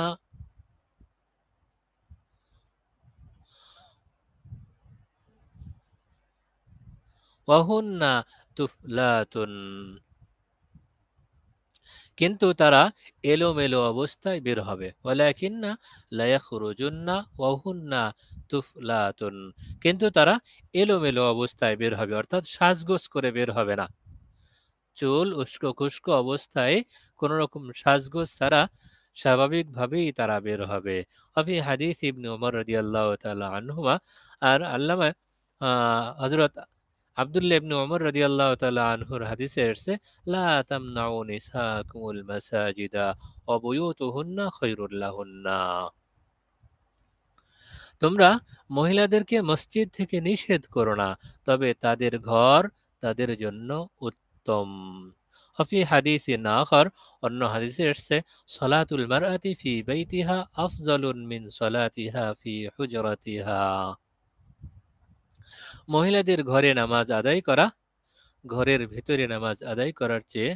ওয়া হুন্না তুফলাতুন, কিন্তু তারা এলোমেলো অবস্থায় বের হবে। ওয়ালাকিন্না লা ইয়াখরুজুন্না ওয়া হুন্না তুফলাতুন, কিন্তু তারা এলোমেলো অবস্থায় বের হবে, অর্থাৎ সাজগোজ করে বের হবে না। চুল উস্কো খুস্কো অবস্থায় কোন রকম সাজগোজ ছাড়া স্বাভাবিকভাবেই তারা বের হবে। অফি হাদিস ইবনে ওমর রাদিয়াল্লাহু তাআলা আনহুমা, আর আল্লামা হযরত আব্দুল্লাহ ইবনে ওমর রাদিয়াল্লাহু তাআলা আনহুর হাদিসে এসেছে, লা তামনাউ নিসাকুমুল মাসাজিদা ওয়া বুয়ুতুহুন্না খায়রুল লাহুন্না, তোমরা মহিলাদেরকে মসজিদ থেকে নিষেধ করো না, তবে তাদের ঘর তাদের জন্য উত্তম। অফি হাদিসিন আখার, অন্য হাদিসে এসেছে, সলাতুল মারআতি ফি বাইতিহা আফজালুন মিন সলাতিহা ফি হুজরাতিহা, মহিলাদের ঘরে নামাজ আদায় করা ঘরের ভিতরে নামাজ আদায় করার চেয়ে,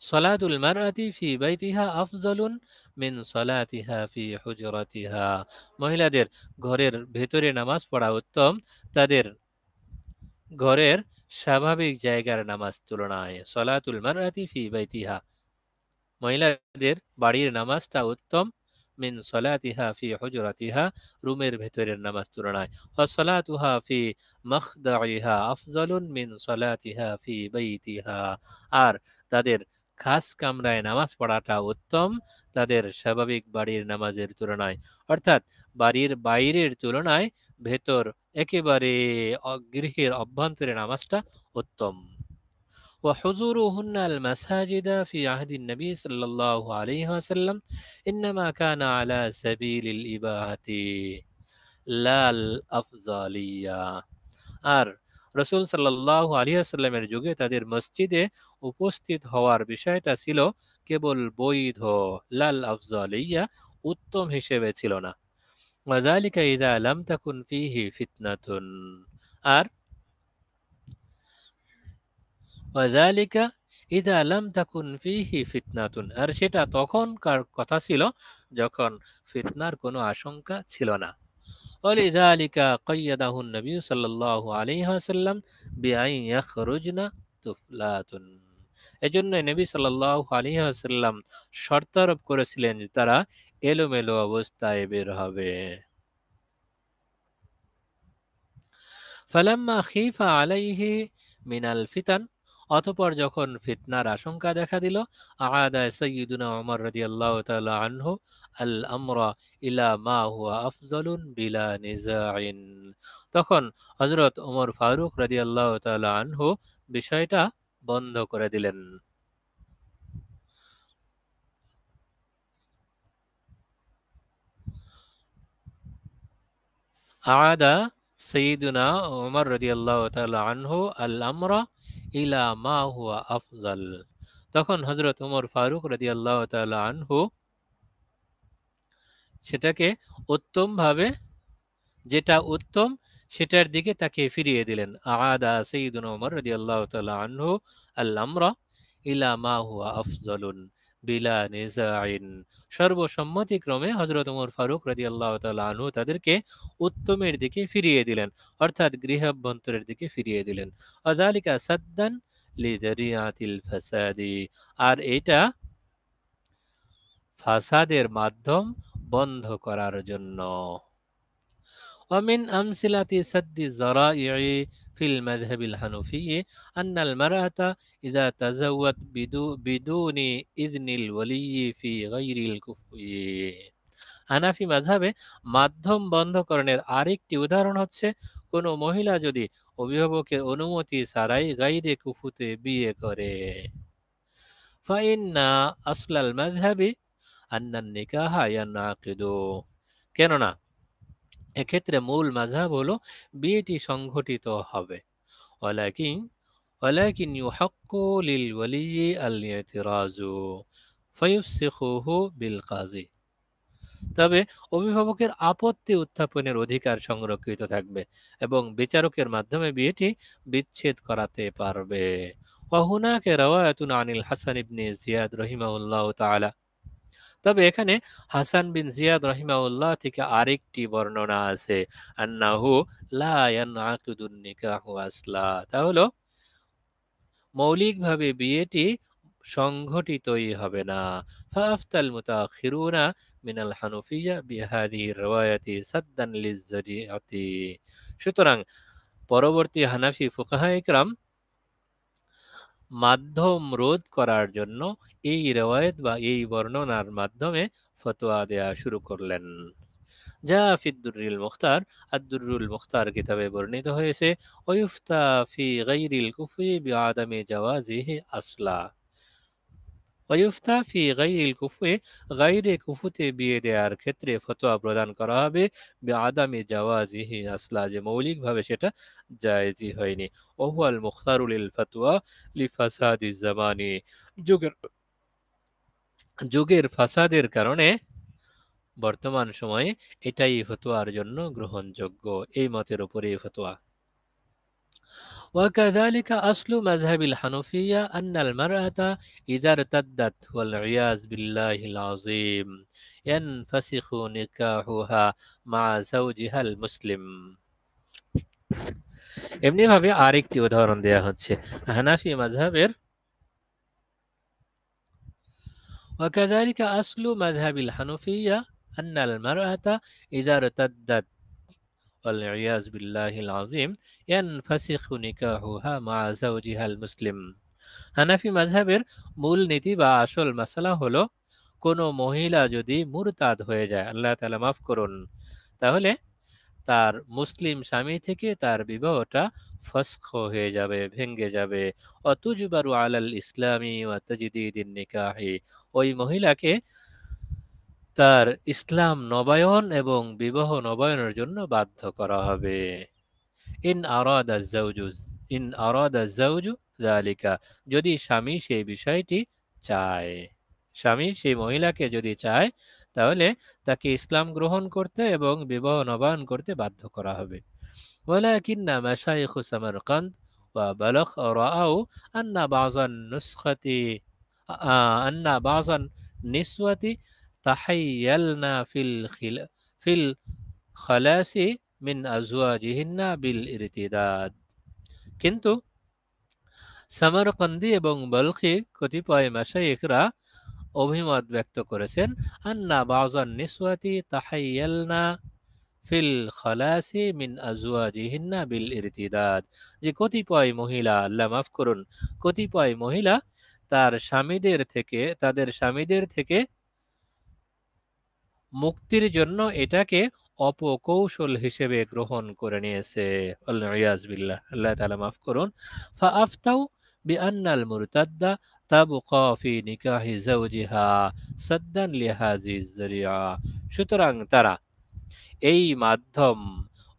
সলাতুল মারআতি ফি বাইতিহা আফজালুন মিন সলাতিহা ফি হুজরাতিহা, মহিলাদের ঘরের ভেতরে নামাজ পড়া উত্তম তাদের ঘরের স্বাভাবিক জায়গার নামাজ তুলনায়। সলাতুল মারআতি ফি বাইতিহা, মহিলাদের বাড়ির নামাজটা উত্তম, মিন সলাতিহা ফি হুজরাতিহা, রুমের ভেতরের নামাজ তুলনায়। ওয়া সলাতুহা ফি মাখদাইহা আফজালুন মিন সলাতিহা ফি বাইতিহা, আর তাদের খাস কামরায় নামাজ পড়াটা উত্তম তাদের স্বাভাবিক বাড়ির নামাজের তুলনায়, অর্থাৎ বাড়ির বাইরের তুলনায় ভেতর একেবারে গৃহের অভ্যন্তরে নামাজটা উত্তম। وحضورهن المساجد في عهد النبي صلى الله عليه وسلم إنما كان على سبيل الإباحة لا الأفضلية, আর রসুল সাল্লাল্লাহু আলাইহি ওয়াসাল্লামের যুগে তাদের মসজিদে উপস্থিত হওয়ার বিষয়টা ছিল কেবল বৈধ, লাল আফজালিয়া, উত্তম হিসেবে ছিল না। ওয়াযালিকা ইযা লাম তাকুন ফীহি ফিতনাতুন, আর ওয়াযালিকা ইযা লাম তাকুন ফীহি ফিতনাতুন, আর সেটা তখনকার কথা ছিল যখন ফিতনার কোনো আশঙ্কা ছিল না। ওয়ালিযালিকা কাইয়াদাহু নবী সাল্লাল্লাহু আলাইহি ওয়াসাল্লাম বিআন ইয়াখরুজনা তুফলাতুন, এজন্য নবী সাল্লাল্লাহু আলাইহি ওয়াসাল্লাম শর্ত আরোপ করেছিলেন যে তারা এলোমেলো অবস্থায় বের হবে। ফালাম্মা খিফা আলাইহি মিনাল ফিতান, অতঃপর যখন ফিতনার আশঙ্কা দেখা দিল, আআদা সাইয়্যিদুনা ওমর রাদিয়াল্লাহু তাআলা আনহু আল আমরা ইলা মা হুয়া আফজালুন বিলা নিজাইন, তখন হযরত ওমর ফারুক রাদিয়াল্লাহু তাআলা আনহু বিষয়টা বন্ধ করে দিলেন। আআদা সাইয়্যিদুনা ওমর রাদিয়াল্লাহু তাআলা আনহু আল আমরা ইলা মা হুয়া আফজাল, তখন হযরত ওমর ফারুক রাদিয়াল্লাহু তাআলা আনহু সেটাকে উত্তমভাবে, যেটা উত্তম সেটার দিকে তাকে ফিরিয়ে দিলেন। আদা সাইয়্যিদুনা ওমর রাদিয়াল্লাহু তাআলা আনহু আল-আমরা ইলা মা হুয়া আফজালুন বিলা নিজাইন। সর্বসম্মতিক্রমে হযরত ওমর ফারুক রাদিয়াল্লাহু তাআলা আনহু তাদেরকে উত্তমের দিকে ফিরিয়ে দিলেন, অর্থাৎ গৃহাভ্যন্তরের দিকে ফিরিয়ে দিলেন। ওয়াযালিকা সাদ্দান লিযারিয়াতিল ফাসাদি, আর এটা ফাসাদের মাধ্যম বন্ধ করার জন্য। ومن أمثلة سد الذرائع في المذهب الحنفي أن المرأة إذا تزوجت بدون إذن الولي في غير الكفء। হানাফি মাযহাবে মাধ্যম বন্ধকরণের আরেকটি উদাহরণ হচ্ছে, কোনো মহিলা যদি অভিভাবকের অনুমতি ছাড়াই গায়রে কুফুতে বিয়ে করে। ফাইন্না আসলাল মাযহাবি আন্নান নিকাহা ইয়ানআকিদু, কেননা এক্ষেত্রে মূল মাযহাব হলো বিয়েটি সংঘটিত হবে। ওয়ালাকিন ওয়ালাকিন ইউহাক্কু লিল ওয়ালিয়্যি আল ইতিরাজু ফায়ুফসিখুহু বিল কাযী, তবে অভিভাবকের আপত্তি উত্থাপনের অধিকার সংরক্ষিত থাকবে এবং বিচারকের মাধ্যমে বিয়েটি বিচ্ছেদ করাতে পারবে। ওয়া হুনাকা রাওয়ায়াতুন আনিল হাসান ইবনে জিয়াদ রাহিমাহুল্লাহু তাআলা, তবে এখানে হাসান বিন জিয়াদ রাহিমাহুল্লাহ থেকে আরেকটি বর্ণনা আছে, আন্নাহু লা ইয়ানআকিদুন নিকাহু আসলা, তা হলো মৌলিকভাবে বিয়েটি সংঘটিতই হবে না। ফাআফতাল মুতাআখিরুনা মিনাল হানাফিয়্যা বিহাদিহি রিওয়ায়াতি সাদ্দান লিয-যারিআতি, সুতরাং পরবর্তী হানাফি ফুকাহায়ে কেরাম মাধ্যম রোধ করার জন্য এই রিওয়ায়াত বা এই বর্ণনার মাধ্যমে ফতোয়া দেয়া শুরু করলেন। যা ফিদ-দুররিল মুখতার, আদ-দুররুল মুখতার কিতাবে বর্ণিত হয়েছে, ওয়ুফতা ফি গায়রিল কুফরি বিআদামি জাওয়াজিহি আসলা, ওয়ুফতা ফি গায়রিল কুফরি, গায়রে কুফুতে বিয়ে দেওয়ার ক্ষেত্রে ফতোয়া প্রদান করা হবে বিআদামি জাওয়াজিহি আসলা, যে মৌলিকভাবে সেটা জায়েজই হয়নি। ওহুয়াল মুখতারু লিল ফতোয়া লিফাসাদিজ জামানি, যুগের ফাসাদের কারণে বর্তমান সময়ে এটাই ফতোয়ার জন্য গ্রহণযোগ্য, এই মতের উপরে ফতোয়া। وكذلك أصل مذهب الحنفية أن المرأة إذا ارتدت والعياذ بالله العظيم ينفسخ نكاحها مع زوجها المسلم। এমনি ভাবে আরেকটি উদাহরণ দেয়া হচ্ছে হানাফি মাযহাবের وكذلك أصل مذهب الحنفية أن المرأة إذا ارتدت والعياذ بالله العظيم ينفسخ نكاحها مع زوجها المسلم। হানাফি মাযহাবের মূল নীতি বা আসল মাসালা হলো, কোনো মহিলা যদি মুরতাদ হয়ে যায়, আল্লাহ তাআলা মাফ করুন, তাহলে তার মুসলিম স্বামী থেকে তার বিবাহটা ফসখ হয়ে যাবে, ভেঙে যাবে। অতুজবারু আলাল ইসলামি ওয়া তাজদীদিন নিকাহি, ওই মহিলাকে তার ইসলাম নবায়ন এবং বিবাহ নবায়নের জন্য বাধ্য করা হবে। ইন আরাদা যাওজু যালিকা, যদি স্বামী সেই বিষয়টি চায়, স্বামী সেই মহিলাকে যদি চায়, তাহলে তাকে ইসলাম গ্রহণ করতে এবং বিবাহ নবায়ন করতে বাধ্য করা হবে। ওয়ালাকিন্না মাশাইখ সামারকান্দ ওয়া বালখ রাআউ আন্না বাযআন নিসওয়াতি তাহাইয়ালনা ফিল খালাসি মিন আজওয়াজিহিন্না বিল ইরতিদাদ, কিন্তু সামারকান্দি এবং বলখি কতিপয় মাশাইখরা অভিমত ব্যক্ত করেছেন, আন্না বাযআন নিসওয়াতি তাহাইয়ালনা ফিল খালাসি মিন আজওয়াজিহিন্না বিল ইরতিদাদ, যে কতিপয় মহিলা, আল্লাহ মাফ করুন, কতিপয় মহিলা তাদের স্বামীদের থেকে মুক্তির জন্য এটাকে অপকৌশল হিসেবে গ্রহণ করে নিয়েছে। আল-ইয়াজ বিল্লাহ, আল্লাহ তাআলা মাফ করুন। ফাআফতাউ বিআন্নাল মুরতাদ্দা তাবকা ফি নিকাহি যাওজিহা সাদ্দান লিহাযিজ যারিয়া, সুতরাং তারা এই মাধ্যম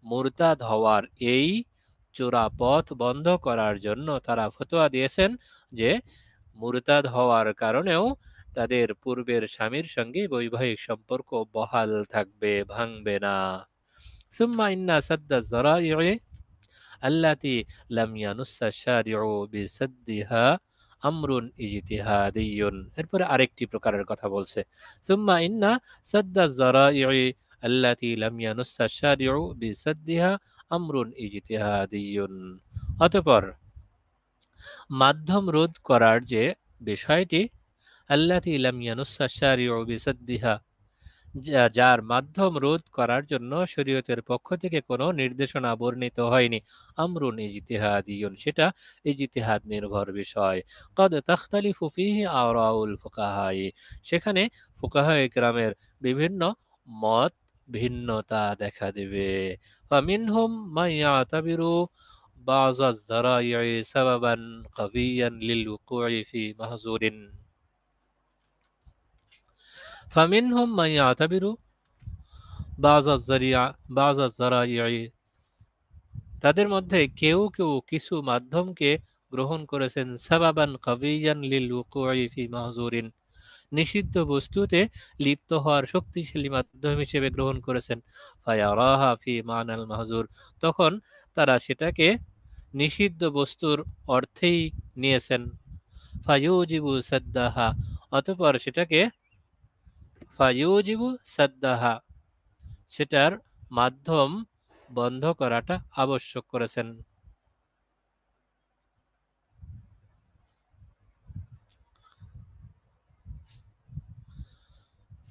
মুরতাদ হওয়ার এই চোরা পথ বন্ধ করার জন্য তারা ফতোয়া দিয়েছেন যে মুরতাদ হওয়ার কারণেও তাদের পূর্বের স্বামীর সঙ্গে বৈবাহিক সম্পর্ক বহাল থাকবে, ভাঙবে না। সুম্মা ইন্না সাদ্দা যারাই'i আল্লাতী লাম ইয়ানুসসা শারি'উ বিসাদ্দিহা আমরুন ইজতিহাদিয়্যুন। এরপরে আরেকটি প্রকারের কথা বলছে। সুম্মা ইন্না সাদ্দা যারাই'i আল্লাতী লাম ইয়ানুসসা শারি'উ বিসাদ্দিহা আমরুন ইজতিহাদিয়্যুন। অতঃপর মাধ্যম রোধ করার যে বিষয়টি, আল্লাতী লাম ইয়ানুসসা শারি'উ বিসাদ্দিহা, যার মাধ্যম রোধ করার জন্য শরীয়তের পক্ষ থেকে কোনো নির্দেশনা বর্ণিত হয়নি, আমরুন ইজতিহাদিয়ুন, সেটা ইজতিহাদ নির্ভর বিষয়। কদ তাখতালিফু ফীহি আরাউল ফুকাহাই, সেখানে ফুকাহায়ে কেরামের বিভিন্ন মত ভিন্নতা দেখা দেবে। ফামিনহুম মান ইয়াতাবিরু বা'য আয-যারাই'i সাবাবান কাবিয়্যান লিল ওকুই ফি মাহযুরিন। ফামিনহুম মান ইয়াতাবিরু বা'য আয-যারাই'i, তাদের মধ্যে কেউ কেউ কিছু মাধ্যমকে গ্রহণ করেছেন সাবাবান কাবিয়্যান লিল ওকুই ফি মাহযুরিন, নিষিদ্ধ বস্তুতে লিপ্ত হওয়ার শক্তিশালী মাধ্যম হিসেবে গ্রহণ করেছেন। ফায়ারাহা ফি মানাল মাহজুর, তখন তারা সেটাকে নিষিদ্ধ বস্তুর অর্থেই নিয়েছেন। ফায়ুজিবু সাদ্দাহা, অতঃপর সেটাকে ফায়ুজিবু সাদ্দাহা, সেটার মাধ্যম বন্ধ করাটা আবশ্যক করেছেন।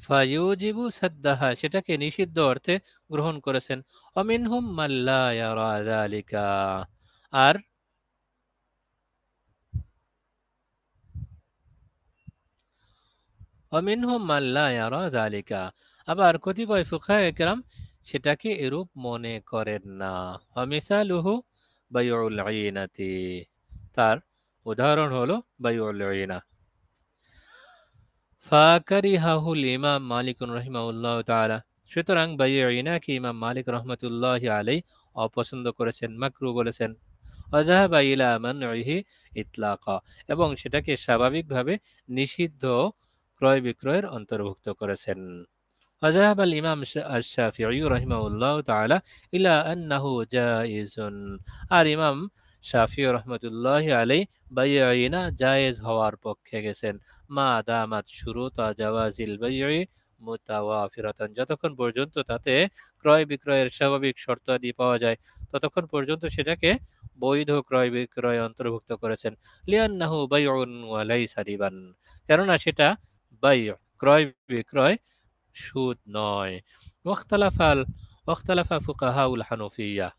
ফায়ুজিবু সাদ্দাহা, সেটাকে নিষিদ্ধ অর্থে গ্রহণ করেছেন। অমিনহুম মান লা ইয়ারা যালিকা, আর অমিনহুম মান লা ইয়ারা যালিকা, আবার কতিপয় ফুকাহায়ে কেরাম সেটাকে এরূপ মনে করেন না। ওয়ামিসালুহু বাইউল ঈনাতি, তার উদাহরণ হলো বাইউল ঈনা। ফাকারিহাহুল ইমাম মালিক রাহিমাহুল্লাহ তাআলা, সুতরাং বাইউল ঈনাকে ইমাম মালিক রাহমাতুল্লাহি আলাইহি অপছন্দ করেছেন, মাকরু বলেছেন। ওয়াযাহাবা ইলা মানইহি ইতলাকা, এবং সেটাকে স্বাভাবিকভাবে নিষিদ্ধ ক্রয় বিক্রয়ের অন্তর্ভুক্ত করেছেন। وذهب الإمام الشافعي رحمه الله تعالى إلى أنه جائز, আর ইমাম শাফিঈ রহমতুল্লাহি আলাইহি বাইয়িনা জায়েজ হওয়ার পক্ষে গেছেন। মা দামাত শুরুতা জাওয়াজিল বাইয়ি মুতাওয়াফিরাতান, যতক্ষণ পর্যন্ত তাতে ক্রয় বিক্রয়ের স্বাভাবিক শর্তাদি পাওয়া যায় ততক্ষণ পর্যন্ত সেটাকে বৈধ ক্রয় বিক্রয় অন্তর্ভুক্ত করেছেন। লিআন্নাহু বাইউন ওয়া লাইসা রিবান, কেননা সেটা বাইয়, ক্রয় বিক্রয়, সুদ নয়। ওয়াখতালাফা ফুকাহাউল হানাফিয়্যা,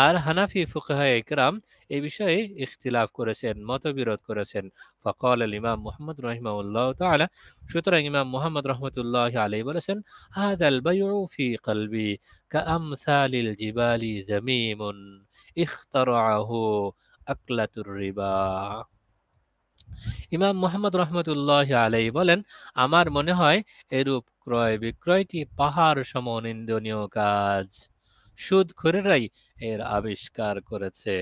আর হানাফি ফুকাহায়ে কেরাম এই বিষয়ে ইখতিলাফ করেছেন, মতবিরোধ করেছেন। ফাকাল আল ইমাম মুহাম্মদ রাহিমাহুল্লাহ তাআলা, সুতরাং ইমাম মুহাম্মদ রাহমাতুল্লাহি আলাইহি বলেছেন, হাযাল বাইউ ফি কলবি কাআমসালিল জিবালি যামীমুন ইখতারাহু আকলাতুর রিবা। ইমাম মুহাম্মদ রাহমাতুল্লাহি আলাইহি বলেন, আমার মনে হয় এরূপ ক্রয় বিক্রয়টি পাহাড় সম নিন্দনীয় কাজ, সুদখোরেরাই এর আবিষ্কার করেছে।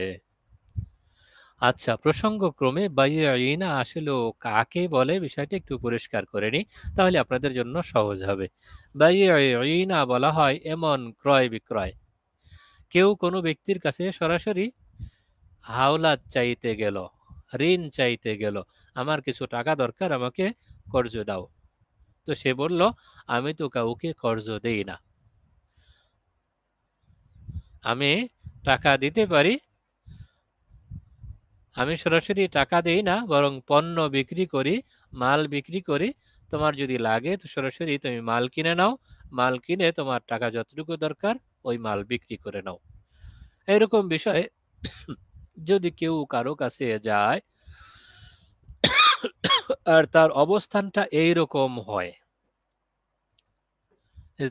আচ্ছা, প্রসঙ্গক্রমে বাইয়িনা আসলে কাকে বলে বিষয়টা একটু পরিষ্কার করে নিই, তাহলে আপনাদের জন্য সহজ হবে। বাইয়িনা বলা হয় এমন ক্রয় বিক্রয়, কেউ কোনো ব্যক্তির কাছে সরাসরি হাওলাত চাইতে গেল, ঋণ চাইতে গেল, আমার কিছু টাকা দরকার, আমাকে কর্জ দাও। তো সে বলল, আমি তো কাউকে কর্জ দেই না, আমি টাকা দিতে পারি, আমি সরাসরি টাকা দেই না, বরং পণ্য বিক্রি করি, মাল বিক্রি করি। তোমার যদি লাগে তো সরাসরি তুমি মাল কিনে নাও, মাল কিনে তোমার টাকা যতটুকু দরকার ওই মাল বিক্রি করে নাও। এরকম বিষয়ে যদি কেউ কারো কাছে যায় আর তার অবস্থানটা এইরকম হয়,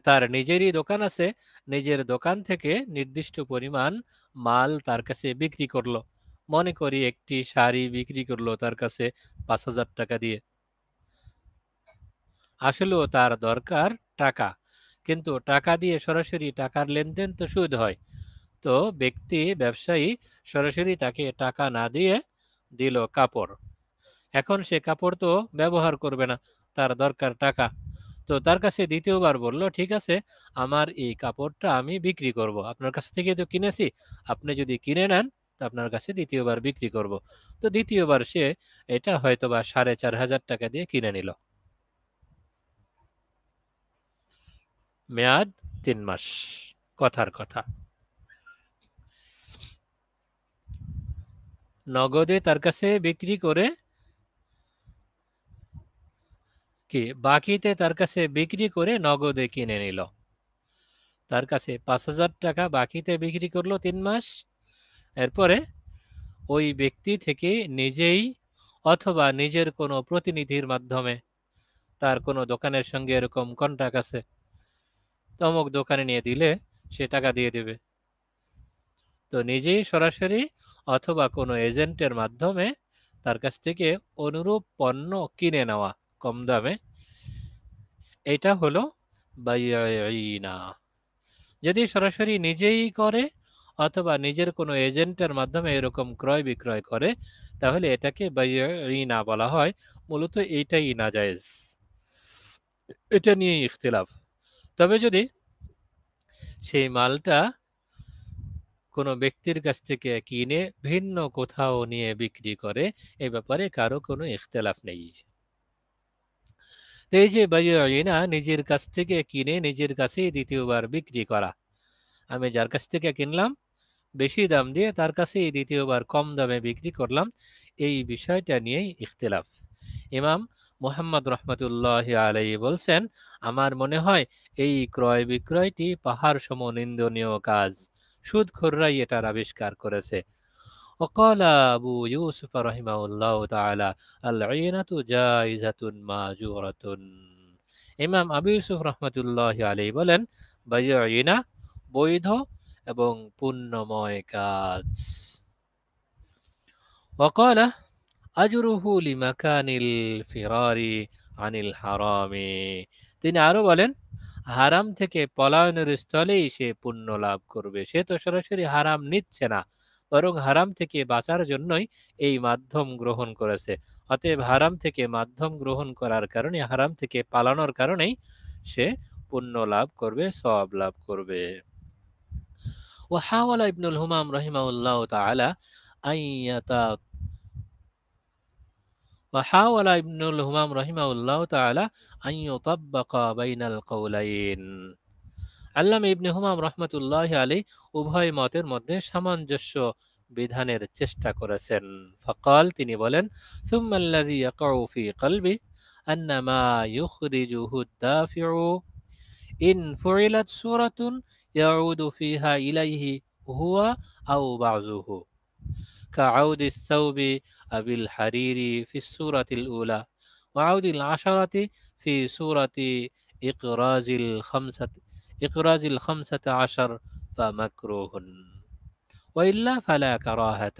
তার নিজেরই দোকান আছে, নিজের দোকান থেকে নির্দিষ্ট পরিমাণ মাল তার কাছে বিক্রি করলো, মনে করি একটি শাড়ি বিক্রি করলো তার কাছে ৫,০০০ টাকা দিয়ে, আসলেও তার দরকার টাকা, কিন্তু টাকা দিয়ে সরাসরি টাকার লেনদেন তো সুদ হয়। তো ব্যবসায়ী সরাসরি তাকে টাকা না দিয়ে দিল কাপড়, এখন সে কাপড় তো ব্যবহার করবে না, তার দরকার টাকা। তো তার কাছে দ্বিতীয়বার বলল, ঠিক আছে, আমার এই কাপড়টা আমি বিক্রি করব, আপনার কাছ থেকে তো কিনেছি, আপনি যদি কিনে নেন তো আপনার কাছে দ্বিতীয়বার বিক্রি করব। তো দ্বিতীয়বার সে এটা হয়তোবা 4,500 টাকা দিয়ে কিনে নিল। মেয়াদ 3 মাস, কথার কথা। নগদে তার কাছে বিক্রি করে কি বাকিতে তার কাছে বিক্রি করে নগদে কিনে নিল। তার কাছে 5,000 টাকা বাকিতে বিক্রি করলো 3 মাস। এরপরে ওই ব্যক্তি থেকে নিজেই অথবা নিজের কোনো প্রতিনিধির মাধ্যমে, তার কোনো দোকানের সঙ্গে এরকম কন্ট্রাক্ট আছে, তমক দোকানে নিয়ে দিলে সে টাকা দিয়ে দেবে। তো নিজেই সরাসরি অথবা কোনো এজেন্টের মাধ্যমে তার কাছ থেকে অনুরূপ পণ্য কিনে নেওয়া কম দামে, এটা হলো বাইয়িনা। যদি সরাসরি নিজেই করে অথবা নিজের কোনো এজেন্টের মাধ্যমে এরকম ক্রয় বিক্রয় করে, তাহলে এটাকে বাইয়িনা বলা হয়। মূলত এইটাই নাজায়েজ, এটা নিয়ে ইখতিলাফ। তবে যদি সেই মালটা কোনো ব্যক্তির কাছ থেকে কিনে ভিন্ন কোথাও নিয়ে বিক্রি করে, এ ব্যাপারে কারো কোনো ইখতিলাফ নেই। তো এই যে বাইয়িনা, নিজের কাছ থেকে কিনে নিজের কাছেই দ্বিতীয়বার বিক্রি করা, আমি যার কাছ থেকে কিনলাম বেশি দাম দিয়ে তার কাছেই দ্বিতীয়বার কম দামে বিক্রি করলাম, এই বিষয়টা নিয়েই ইখতিলাফ। ইমাম মুহাম্মদ রহমতুল্লাহ আলাইহি বলছেন, আমার মনে হয় এই ক্রয় বিক্রয়টি পাহাড় সম নিন্দনীয় কাজ, সুদখোররাই এটার আবিষ্কার করেছে। وقال أبو يوسف رحمه الله تعالى العينة جائزة ماجورة। ইমাম আবু ইউসুফ রহমতুল্লাহ আলাইহি বলেন, বাইয়িনা বৈধ এবং পুণ্যময় কাজ। وقال أجره لمكان الفرار عن الحرام। তিনি আরো বলেন, হারাম থেকে পলায়নের স্থলেই সে পুণ্য লাভ করবে। সে তো সরাসরি হারাম নিচ্ছে না, বরং হারাম থেকে বাঁচার জন্যই এই মাধ্যম গ্রহণ করেছে। অতএব হারাম থেকে মাধ্যম গ্রহণ করার কারণে, হারাম থেকে পালানোর কারণেই সে পুণ্য লাভ করবে, সওয়াব লাভ করবে। وحاول ابن الهمام رحمه الله تعالى أن وحاول ابن الهمام رحمه الله تعالى أن يطبق بين القولين। আল্লামা ইবনে হুমাম রহমতুল্লাহ আলাইহি উভয় মতের মধ্যে সামঞ্জস্য বিধানের চেষ্টা করেছেন। ফাকাল, তিনি বলেন, সুম্মা আল্লাযী ইয়াকাউ ফি কলবি আন্না মা ইউখরিজুহু দাফিউ ইন ফুইলাত সূরাতুন ইয়াউদু ফিহা ইলাইহি হুয়া আও বাযুহু كعود الثوب أبي الحرير في السورة الأولى وعود العشرة في سورة إقراز الخمسة عشر فمكروه وإلا فلا كراهة।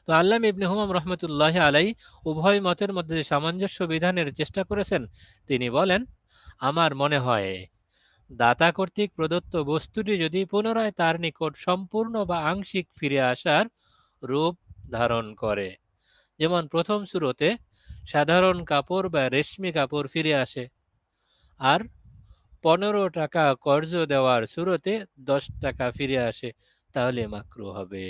তো আল্লামা ইবনে হুমাম রহমতুল্লাহ আলাইহি উভয় মতের মধ্যে সামঞ্জস্য বিধানের চেষ্টা করেছেন। তিনি বলেন, আমার মনে হয় দাতা কর্তৃক প্রদত্ত বস্তুটি যদি পুনরায় তার নিকট সম্পূর্ণ বা আংশিক ফিরে আসার রূপ ধারণ করে, যেমন প্রথম সূরাতে সাধারণ কাপড় বা রেশমি কাপড় ফিরে আসে, আর 15 টাকা কর্জ দেওয়ার সূরাতে 10 টাকা ফিরে আসে, তাহলে মাকরুহ হবে।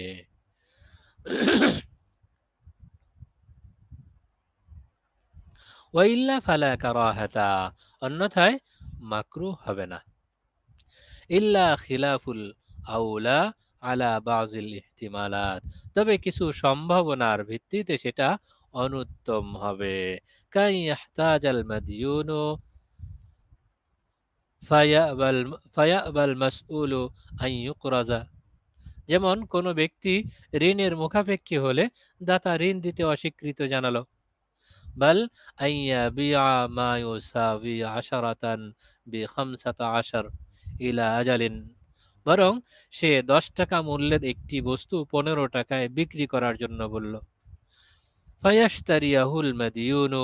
ওয়াইল্লা ফালা কারাহাতা, অন্যথায় মাকরুহ হবে না। ইল্লা খিলাফুল আউলা আলা বাযিল ইহতিমালাত, তবে কিছু সম্ভাবনার ভিত্তিতে সেটা অনুত্তম হবে। কাই ইহতাজাল মাদয়ুনু ফায়াবাল মাসউলু আন ইউকরাজা, যেমন কোনো ব্যক্তি ঋণের মুখাপেক্ষী হলে দাতা ঋণ দিতে অস্বীকৃত জানালো। বাল আইয়া বিআ মা ইউসাবি আশারাতান বি15 ইলা আজালিন, বরং সে 10 টাকা মূল্যের একটি বস্তু 15 টাকায় বিক্রি করার জন্য বলল। ফায়াশতারিয়াহুল মাদিয়ুনু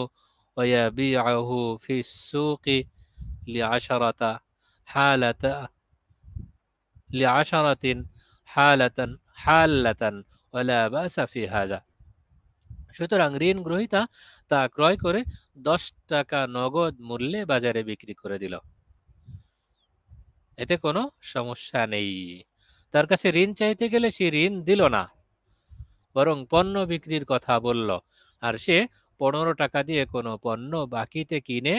ওয়া ইয়াবিআহু ফিস সুকি লিআশারাতা হালাতা লিআশারাতিন হালাতান ওয়ালা বাসা ফি হাযা। সুতরাং ঋণ গ্রহীতা তা ক্রয় করে 10 টাকা নগদ মূল্যে বাজারে বিক্রি করে দিল। এতে কোনো সমস্যা নেই। তার কাছে ঋণ চাইতে গেলে সে ঋণ দিল না, বরং পণ্য বিক্রির কথা বলল, আর সে 15 টাকা দিয়ে কোনো পণ্য বাকিতে কিনে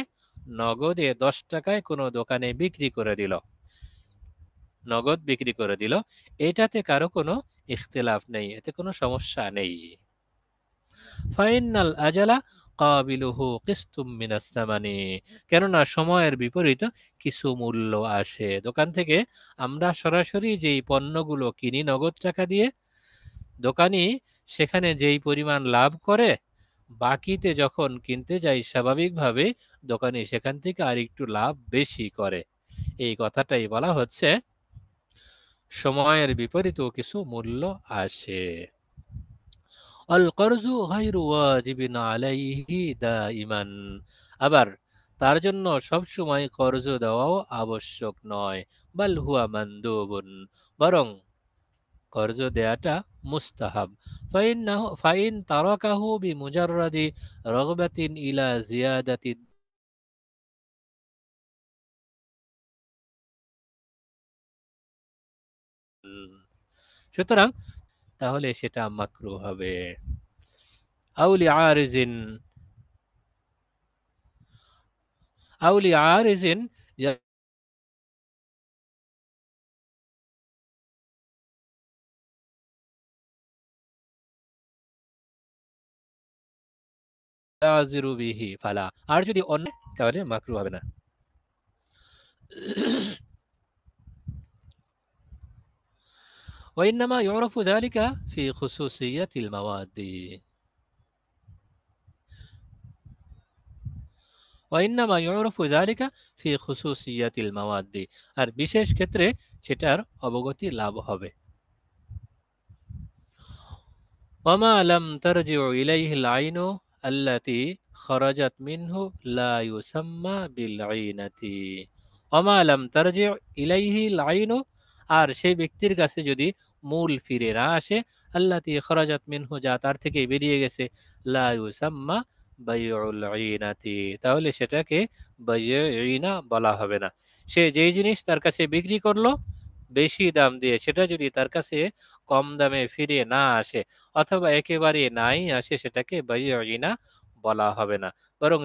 নগদে 10 টাকায় কোনো দোকানে বিক্রি করে দিল, নগদ বিক্রি করে দিল। এটাতে কারো কোনো ইখতিলাফ নেই, এতে কোনো সমস্যা নেই। ফাইনাল আজালা কাবিলুহু কিস্তুম মিনাস সামানি, কেননা সময়ের বিপরীত কিছু মূল্য আসে। দোকান থেকে আমরা সরাসরি যেই পণ্যগুলো কিনি নগদ টাকা দিয়ে, দোকানি সেখানে যেই পরিমাণ লাভ করে, বাকিতে যখন কিনতে যাই স্বাভাবিকভাবে দোকানি সেখান থেকে আর একটু লাভ বেশি করে। এই কথাটাই বলা হচ্ছে সময়ের বিপরীতও কিছু মূল্য আসে। আল করজু গায়রু ওয়াজিবিন আলাইহি দাইমান, আবার তার জন্য সবসময় কর্জ দেওয়াও আবশ্যক নয়। বাল হুয়া মানদুবুন, বরং কর্জ দেয়াটা মুস্তাহাব। ফাইন তারাকাহু বিমুজাররাদি রগবাতিন ইলা জিয়াদাতি, সুতরাং তাহলে সেটা মাকরু হবে। আউলি আরিজিন, আউলি আরিজিন ইয়াজিরু বিহি ফালা, আর যদি অন্য, তাহলে মাকরু হবে না। وإنما يعرف ذلك في خصوصية المواد، وإنما يعرف ذلك في خصوصية المواد, আর বিশেষ ক্ষেত্রে সেটার অবগতি লাভ হবে। وما لم ترجع إليه العين التي خرجت منه لا يسمى بالعينة। وما لم ترجع إليه العين, আর সেই ব্যক্তির কাছে যদি মূল ফিরে না আসে, আল্লাতি খরাজাত মিনহু, যা তার থেকে বেরিয়ে গেছে, লা ইউসাম্মা বাইউল ঈনাতি, তাহলে সেটাকে বাইউল ঈনা বলা হবে না। সে যেই জিনিস তার কাছে বিক্রি করলো বেশি দাম দিয়ে, সেটা যদি তার কাছে কম দামে ফিরে না আসে অথবা একেবারে নাই আসে, সেটাকে বাইউল ঈনা বলা হবে না, বরং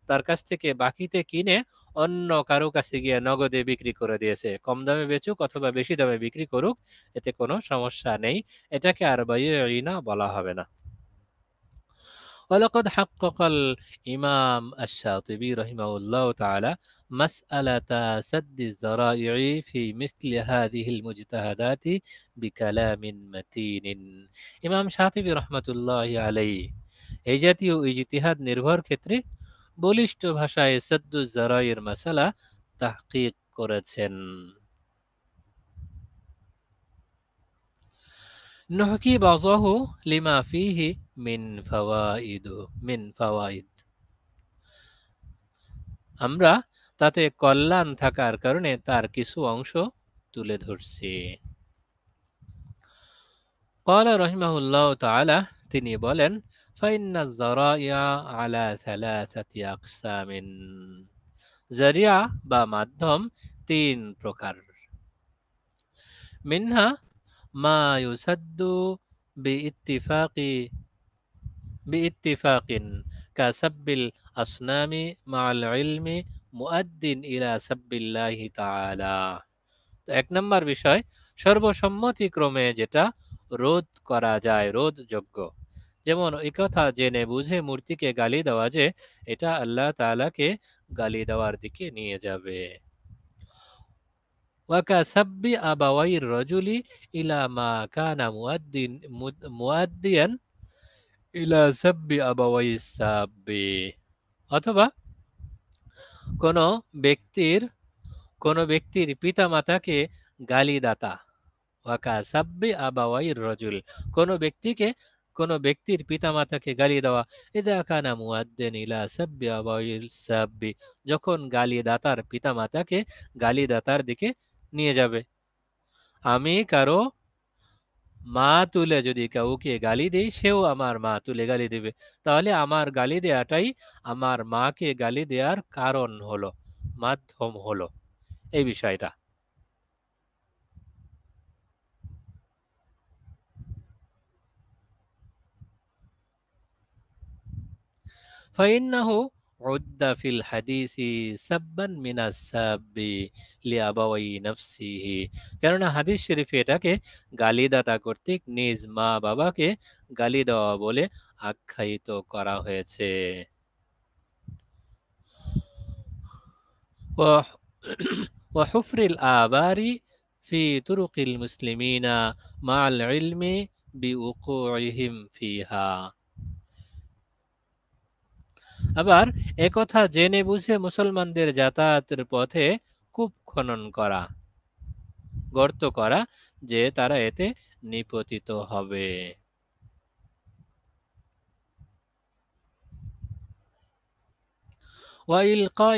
তার কাছ থেকে বাকিতে কিনে অন্য কারো কাছে গিয়ে নগদে বিক্রি করে দিয়েছে, কম দামে বেচুক অথবা বেশি দামে বিক্রি করুক, এতে কোনো সমস্যা নেই, এটাকে আর বাইউল ঈনা বলা হবে না। ولقد حقق الإمام الشاطبي رحمه الله تعالى مسألة سد الذرائع في مثل هذه المجتهدات بكلام متين। ইমাম শাতিবী রহমাতুল্লাহি আলাইহি এই জাতীয় ইজতিহাদ নির্ভর ক্ষেত্রে বলিষ্ঠ ভাষায় সাদ্দুজ যারাইয়ের মাসালা তাহকিক করেছেন। নুহকি বাযাহু লিমা ফিহি মিন ফাওয়াইদ, আমরা তাতে কল্যাণ থাকার কারণে তার কিছু অংশ তুলে ধরছি। ক্বালা রাহিমাহুল্লাহু তাআলা, তিনি বলেন, ফাইন্নাজ যারাইয়া আলা সালাসাতি আকসামিন, জারিয়া বা মাধ্যম 3 প্রকার। মিনহা মা ইউসাদ্দু বিইত্তিফাকিন কাসাব্বিল আসনামি মাআল ইলমি মুআদ্দিন ইলা সাব্বিল্লাহি তাআলা। তো 1 নম্বর বিষয়, সর্বসম্মতিক্রমে যেটা রোধ করা যায়, রোধযোগ্য, যেমন এই কথা জেনে বুঝে মূর্তিকে গালি দেওয়া যে এটা আল্লাহ তাআলাকে গালি দেওয়ার দিকে নিয়ে যাবে। ওয়াকাসাব্বি আবাওয়াইর রাজুলি ইলা মা কানা মুআদ্দিয়ান ইলা সাব্বি আবাওয়াইস সাব্বি, অথবা কোনো ব্যক্তির পিতামাতাকে গালিদাতা, ওয়াকাসাব্বি আবাওয়াইর রাজুল, কোনো ব্যক্তির পিতামাতাকে গালি দেওয়া, ইযা কানা মুআদ্দিন ইলা সাব্বি আবাওয়াইস সাব্বি, যখন গালিদাতার পিতামাতাকে গালিদাতার দিকে নিয়ে যাবে। আমি কারো মা তুলে যদি কাউকে গালি দেই, সেও আমার মা তুলে গালি দেবে। তাহলে আমার গালি দেয়াটাই আমার মাকে গালি দেওয়ার কারণ হলো, মাধ্যম হলো এই বিষয়টা। ফাইন্নাহু উদ্দা ফিল হাদিসি সাব্বান মিনাস সাব্বি লিআবাওয়াই নাফসিহি। কেননা হাদিস শরীফে এটাকে গালিদাতা কর্তৃক নিজ মা বাবাকে গালি দেওয়া বলে আখ্যায়িত করা হয়েছে। وحفر الآبار في طرق المسلمين مع العلم بوقوعهم فيها। আবার একথা জেনে বুঝে মুসলমানদের যাতায়াতের পথে কূপ খনন করা, গর্ত করা, যে তারা এতে নিপতিত হবে। وإلقاء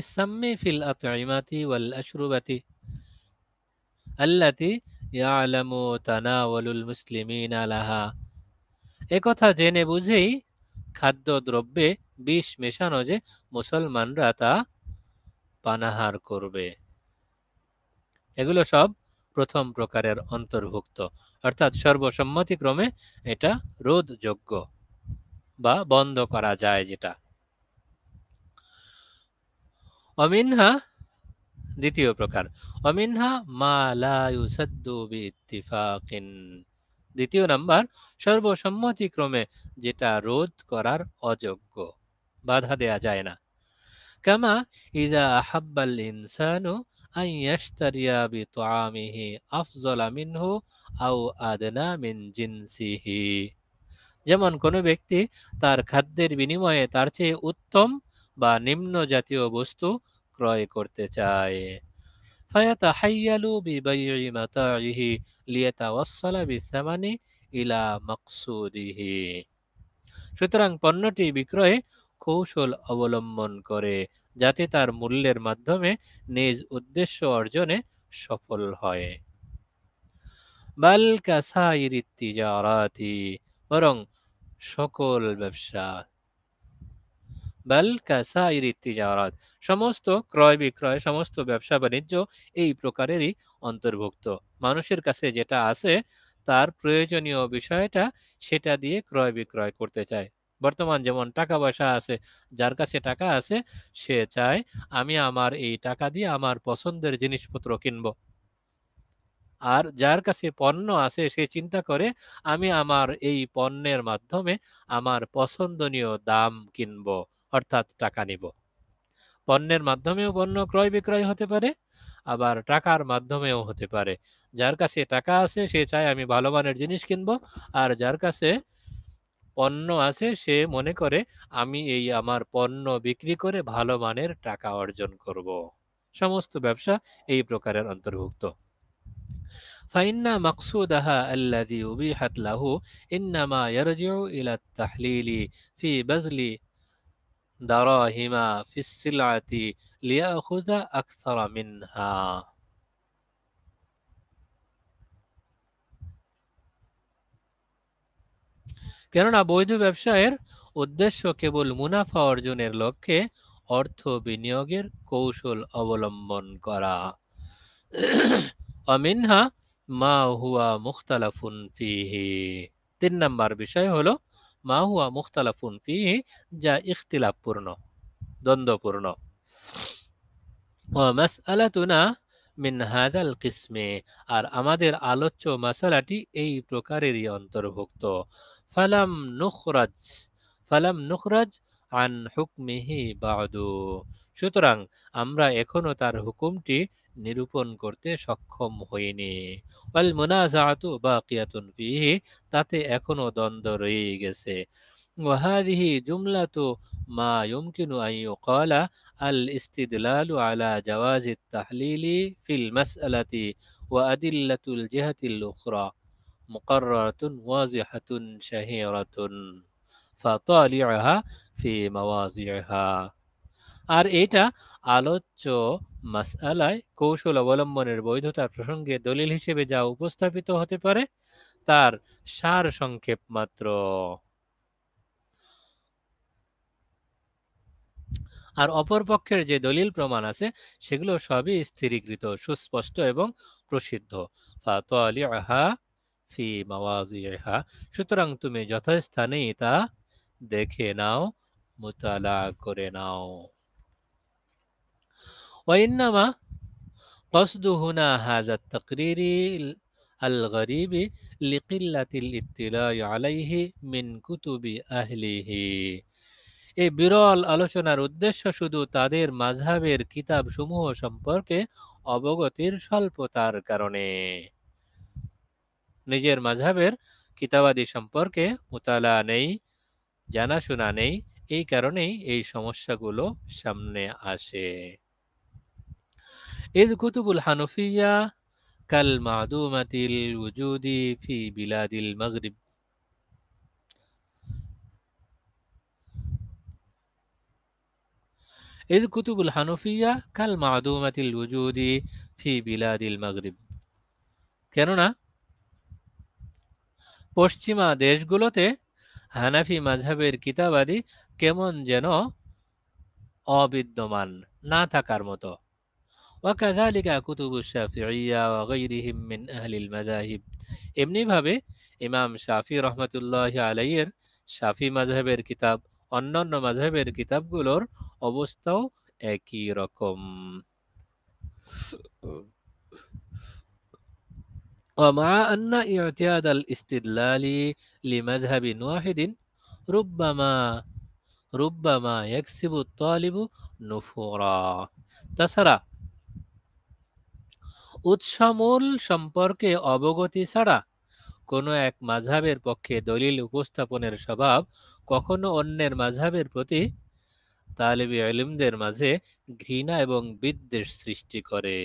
السم في الأطعمة والأشربة التي يعلم تناول المسلمين لها। একথা জেনে বুঝেই খাদ্যদ্রব্যে বিষ মেশানো যে মুসলমানরা তা পানাহার করবে। এগুলো সব প্রথম প্রকারের অন্তর্ভুক্ত, অর্থাৎ সর্বসম্মতিক্রমে এটা রোধযোগ্য বা বন্ধ করা যায় যেটা। অমিনহা দ্বিতীয় প্রকার, অমিনহা মা লা ইউসাদ্দু বিইত্তিফাকিন। দ্বিতীয় নাম্বার, সর্বসম্মতিক্রমে যেটা রোধ করার অযোগ্য, বাধা দেয়া যায় না। কামা ইযা আহাব্বাল ইনসানু আন ইয়াশতারিয়া বিতাআমিহি আফযলা মিনহু আও আদনা মিন জিনসিহি। যেমন কোনো ব্যক্তি তার খাদ্যের বিনিময়ে তার চেয়ে উত্তম বা নিম্ন জাতীয় বস্তু ক্রয় করতে চায়। ফায়াতাহাইয়ালু বিবাইই মাতাইহি লিয়াতাওয়াসসালা বিসামানি ইলা মাকসুদিহি। সুতরাং পণ্যটি বিক্রয়ে কৌশল অবলম্বন করে, যাতে তার মূল্যের মাধ্যমে নিজ উদ্দেশ্য অর্জনে সফল হয়। বাল কাসাইরিত তিজারাতি, বরং সকল ব্যবসা, বাল কাসাইরিত তিজারাত, সমস্ত ক্রয় বিক্রয়, সমস্ত ব্যবসা বাণিজ্য এই প্রকারেরই অন্তর্ভুক্ত। মানুষের কাছে যেটা আছে তার প্রয়োজনীয় বিষয়টা, সেটা দিয়ে ক্রয় বিক্রয় করতে চায়। বর্তমান যেমন টাকা পয়সা আছে, যার কাছে টাকা আছে সে চায় আমি আমার এই টাকা দিয়ে আমার পছন্দের জিনিসপত্র কিনব। আর যার কাছে পণ্য আছে সে চিন্তা করে আমি আমার এই পণ্যের মাধ্যমে আমার পছন্দনীয় দাম কিনব, অর্থাৎ টাকা নিব। পণ্যের মাধ্যমেও পণ্য ক্রয় বিক্রয় হতে পারে, আবার টাকার মাধ্যমেও হতে পারে। যার কাছে টাকা আছে সে চায় আমি ভালো মানের জিনিস কিনব, আর যার কাছে পণ্য আছে সে মনে করে আমি এই আমার পণ্য বিক্রি করে ভালো মানের টাকা অর্জন করব। সমস্ত ব্যবসা এই প্রকারের অন্তর্ভুক্ত। ফাইন্না মাকসুদাহা আল্লাযী উবিহাত লাহু ইন্নামা ইয়ারজিউ ইলা তাহলিলি ফি বাযলি দারাহিমা ফিস সিলআতি লিয়াখুযা আকসারা মিনহা। কেননা বৈধ ব্যবসায়ের উদ্দেশ্য কেবল মুনাফা অর্জনের লক্ষ্যে অর্থ বিনিয়োগের কৌশল অবলম্বন করা। অমিনহা মা হুয়া মুখতালাফুন ফিহি। ৩ নম্বর বিষয় হলো মা হুয়া মুখতালাফুন ফিহি, যা ইখতিলাফপূর্ণ, দ্বন্দ্বপূর্ণ। ওয়া মাসআলাতুনা মিন হাযাল কিসমে, আর আমাদের আলোচ্য মাসালাটি এই প্রকারেরই অন্তর্ভুক্ত। ফালাম নুখরাজ আন হুকমিহি বাদু, সুতরাং আমরা এখনো তার হুকুমটি নিরূপণ করতে সক্ষম হইনি। ওয়াল মুনাজাআতু বাকিয়াতুন ফিহি, তাতে এখনো দ্বন্দ্ব রয়ে গেছে। ওয়া হাযিহি জুমলাতু মা ইউমকিনু আন ইউকালা আল ইস্তিদলালু আলা জাওয়াজিত তাহলিলি ফিল মাসআলাতি ওয়া আদিল্লাতুল জিহাতিল উখরা মুকাররাতুন ওয়াজিহাতুন শাহীরাতুন ফাতালি'হা ফি মাওয়াজি'হা। আর এটা আলোচ্য মাসআলায় কৌশল অবলম্বনের বৈধতার প্রসঙ্গে দলিল হিসেবে যা উপস্থাপিত হতে পারে তার সার সংক্ষেপ মাত্র। আর অপর পক্ষের যে দলিল প্রমাণ আছে সেগুলো সবই স্থিরীকৃত, সুস্পষ্ট এবং প্রসিদ্ধ। ফাতালিআহা ফি মাওয়াজিহা, সুতরাং তুমি যথাস্থানেই তা দেখে নাও, মুতালা করে নাও। ওয়াইন্নামা قصد هنا هذا التقرير الغريب لقلة الاطلاع عليه من كتب أهله। এই বিরল আলোচনার উদ্দেশ্য শুধু তাদের মাযহাবের কিতাবসমূহ সম্পর্কে অবগতির স্বল্পতার কারণে। নিজের মাযহাবের কিতাবাদি সম্পর্কে মুতালা নেই, জানাশোনা নেই, এই কারণেই এই সমস্যাগুলো সামনে আসে। إذ كتب الحنفية كالمعدومة الوجود في بلاد المغرب إذ كتب الحنفية كالمعدومة الوجود في بلاد المغرب, কেননা পশ্চিমা দেশগুলোতে হানাফি মাযহাবের কিতাবাদি কেমন যেন অবিদ্যমান, না থাকার মতো। وكذلك كتب الشافعية وغيرهم من أهل المذاهب, এমনি ভাবে ইমাম শাফি রহমতুল্লাহ আলাইহির শাফি মাযহাবের কিতাব অন্যান্য মাযহাবের কিতাবগুলোর অবস্থাও একই রকম। ومع أن اعتياد الاستدلال لمذهب واحد ربما يكسب الطالب نفورا, তাছাড়া উৎসমূল সম্পর্কে অবগতি ছাড়া কোনো এক মাযহাবের পক্ষে দলিল উপস্থাপনের স্বভাব কখনো অন্যের মাযহাবের প্রতি তালিবে ইলমদের মাঝে ঘৃণা এবং বিদ্বেষ সৃষ্টি করে।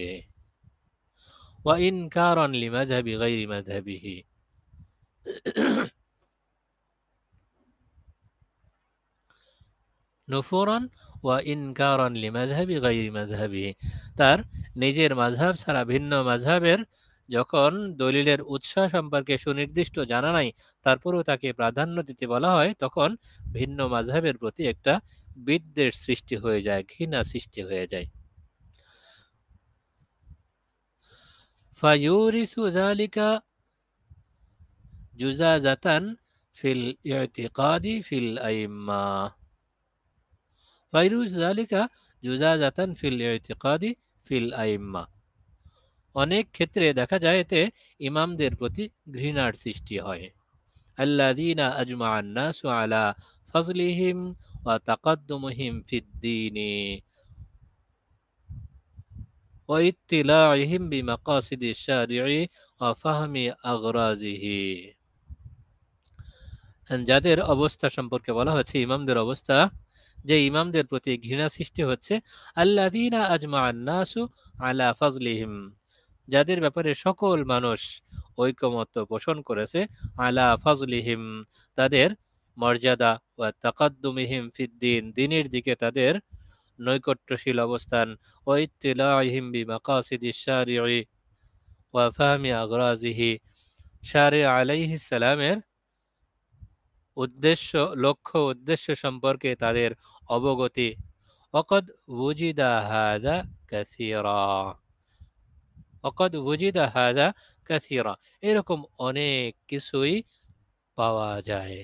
ওয়া ইনকারান লিমাযহাবি গায়রি মাযহাবিহি, নুফুরান ওয়া ইনকারান লিমাযহাবি গায়রি মাযহাবিহি, তার নিজের মাযহাব ছাড়া ভিন্ন মাযহাবের যখন দলিলের উৎস সম্পর্কে সুনির্দিষ্ট জানা নাই তারপরেও তাকে প্রাধান্য দিতে বলা হয়, তখন ভিন্ন মাযহাবের প্রতি একটা বিদ্বেষ সৃষ্টি হয়ে যায়, ঘৃণা সৃষ্টি হয়ে যায়। ফায়ুরিসু যালিকা জুজাজাতান ফিল ইতিকাদি ফিল আইম্মা, ফায়ুরিসু যালিকা জুজাজাতান ফিল ইতিকাদি ফিল আইম্মা, অনেক ক্ষেত্রে দেখা যায় এতে ইমামদের প্রতি ঘৃণার সৃষ্টি হয়। আল্লাযীনা আজমাআন নাসু আলা ফাযলিহিম ওয়া তাকাদ্দুমিহিম ফিদ-দীনি ওয়া ইত্তিলাইহিম বিমাকাসিদিশ শারিঈ ওয়া ফাহমি আগরাজিহি, যাদের অবস্থা সম্পর্কে বলা হচ্ছে ইমামদের অবস্থা, যে ইমামদের প্রতি ঘৃণা সৃষ্টি হচ্ছে। আল্লাযীনা আজমাআন নাসু আলা ফাযলিহিম, যাদের ব্যাপারে সকল মানুষ ঐকমত্য পোষণ করেছে, আলা ফাযলিহিম, তাদের মর্যাদা, ওয়া তাকাদ্দুমিহিম ফিদ্দীন, দ্বীনের দিকে তাদের নৈকট্যশীল অবস্থান, ওয়া ইত্তিলাইহিম বিমাকাসিদিশ শারিঈ ওয়া ফাহমি আগরাজিহি, শারি আলাইহিস সালামের উদ্দেশ্য, লক্ষ্য উদ্দেশ্য সম্পর্কে তাদের অবগতি। ওয়াকাদ ওয়ুজিদা হাযা কাসীরা, ওয়াকাদ ওয়ুজিদা হাযা কাসীরা, এরকম অনেক কিছুই পাওয়া যায়।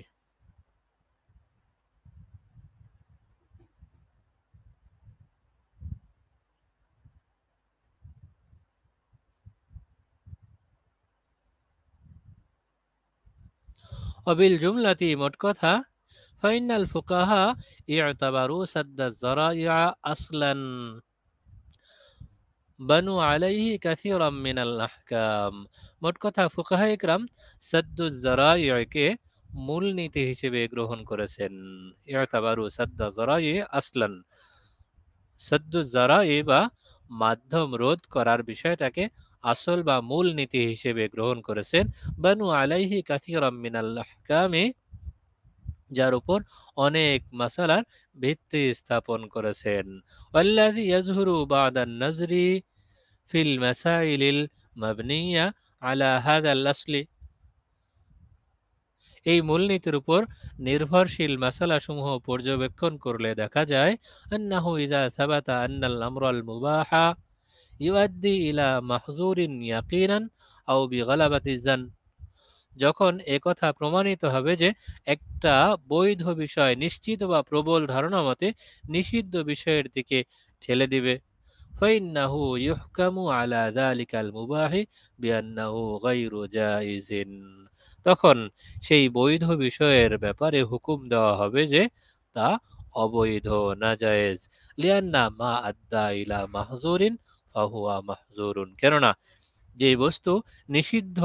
অবিল জুমলাতি, মোট কথা, ফাইনাল ফুকাহা ই'তাবারু সাদ্দাজ যারাইআ আসলান বানু আলাইহি কাসীরাম মিনাল আহকাম, মোট কথা ফুকাহা ইকরাম সাদ্দুজ যারাইআকে মূলনীতি হিসেবে গ্রহণ করেছেন। ই'তাবারু সাদ্দাজ যারাই আসলান, সাদ্দুজ যারাই বা মাধ্যম রোধ করার বিষয়টাকে আসল বা মূল নীতি হিসেবে গ্রহণ করেছেন। বানু আলাইহি কাসীরাম মিনাল আহকামি, যার উপর অনেক মাসালার ভিত্তি স্থাপন করেছেন। ওয়াল্লাযী ইয়াজহুরু বা'দান নাজরি ফিল মাসাইলিল মাবনিয়া আলা হাযাল আসলি, এই মূলনীতির উপর নির্ভরশীল মাসালাসমূহ পর্যবেক্ষণ করলে দেখা যায় আন্নাহু ইযা সাবাতা আন্নাল আমরাল মুবাহা ইউআদ্দি ইলা মাহযুরিন ইয়াকিনান আও বিগালাবাতি যান, যখন একথা প্রমাণিত হবে যে একটা বৈধ বিষয় নিশ্চিত বা প্রবল ধারণা মতে নিষিদ্ধ বিষয়ের দিকে ঠেলে দিবে, ফাইন্নাহু ইহকামু আলা যালিকাল মুবাহি বিআন্নাহু গায়রু জাইজিন, তখন সেই বৈধ বিষয়ের ব্যাপারে হুকুম দেওয়া হবে যে তা অবৈধ, নাজায়েজ। লিআন্না মা আদ্দা ইলা মাহযুরিন ফাহুয়া মাহযুরুন, কেননা যে বস্তু নিষিদ্ধ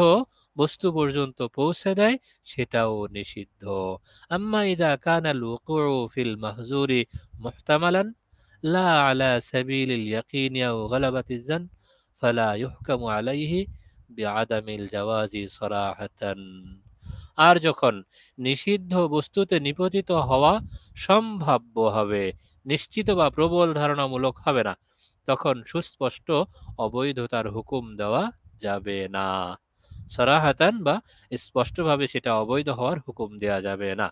বস্তু পর্যন্ত পৌঁছে দেয় সেটাও নিষিদ্ধ। আম্মা ইদা কানাল ওকুউ ফিল মাহজুরি মুহতামালান লা আলা সাবিলিল ইয়াকিন আও গালাবাতিজ জান ফালা ইহকামু আলাইহি বিআদামিল জাওয়াজি সরাহাতান, আর যখন নিষিদ্ধ বস্তুতে নিপতিত হওয়া সম্ভাব্য হবে, নিশ্চিত বা প্রবল ধারণামূলক হবে না, তখন সুস্পষ্ট অবৈধতার হুকুম দেওয়া যাবে না। সরাহাতান বা স্পষ্টভাবে সেটা অবৈধ হওয়ার হুকুম দেওয়া যাবে না।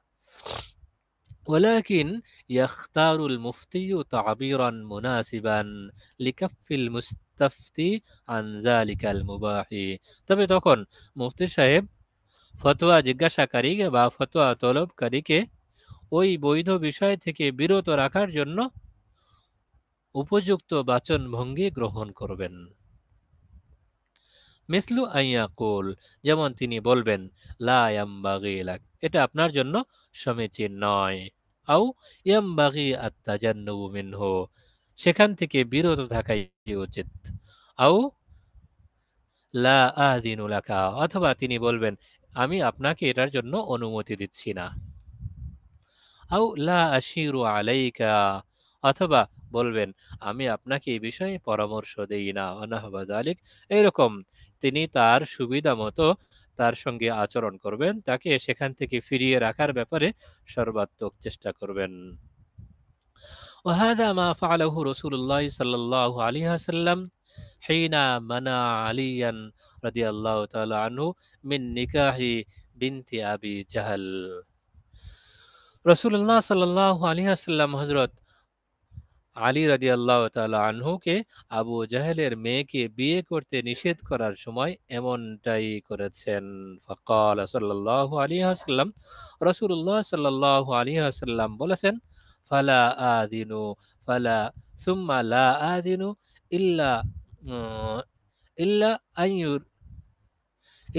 ওয়ালাকিন ইয়াখতারুল মুফতিয়ু তা'বীরান মুনাসিবান লিকাফিল মুস্তাফতি আন যালিকাল মুবাহি, তবে তখন মুফতি সাহেব ফতোয়া জিজ্ঞাসাকারী বা ফতোয়া তলবকারীকে ওই বৈধ বিষয় থেকে বিরত রাখার জন্য উপযুক্ত বাচনভঙ্গি গ্রহণ করবেন। মিসলু আইয়াকুল, যেমন তিনি বলবেন লা ইয়ামবাগি লাক, এটা আপনার জন্য সমীচীন নয়। আও ইয়ামবাগি আত-তাজান্নুবু মিনহু, সেখান থেকে বিরত থাকাই উচিত। আও লা আযিনু লাকা, অথবা তিনি বলবেন আমি আপনাকে এটার জন্য অনুমতি দিচ্ছি না। আও লা আশিরু আলাইকা, অথবা বলবেন আমি আপনাকে এই বিষয়ে পরামর্শ দেই না। অনাহবা যালিক, এরকম তিনি তার সুবিধা মতো তার সঙ্গে আচরণ করবেন, তাকে সেখান থেকে ফিরিয়ে রাখার ব্যাপারে সর্বাত্মক চেষ্টা করবেন। وهذا ما فعله رسول الله صلى الله عليه وسلم حين منع عليا رضي الله تعالى عنه من نكاح بنت أبي جهل। রাসূলুল্লাহ সাল্লাল্লাহু আলাইহি ওয়াসাল্লাম হযরত আলী রাদিয়াল্লাহু তাআলা আনহুকে আবু জাহেলের মেয়েকে বিয়ে করতে নিষেধ করার সময় এমনটাই করেছেন। ফাকালা সাল্লাল্লাহু আলাইহি ওয়াসাল্লাম, রাসূলুল্লাহ সাল্লাল্লাহু আলাইহি ওয়াসাল্লাম বলেছেন ফালা আযিনু ফালা সুম্মা লা আযিনু ইল্লা ইল্লা আইয়ুর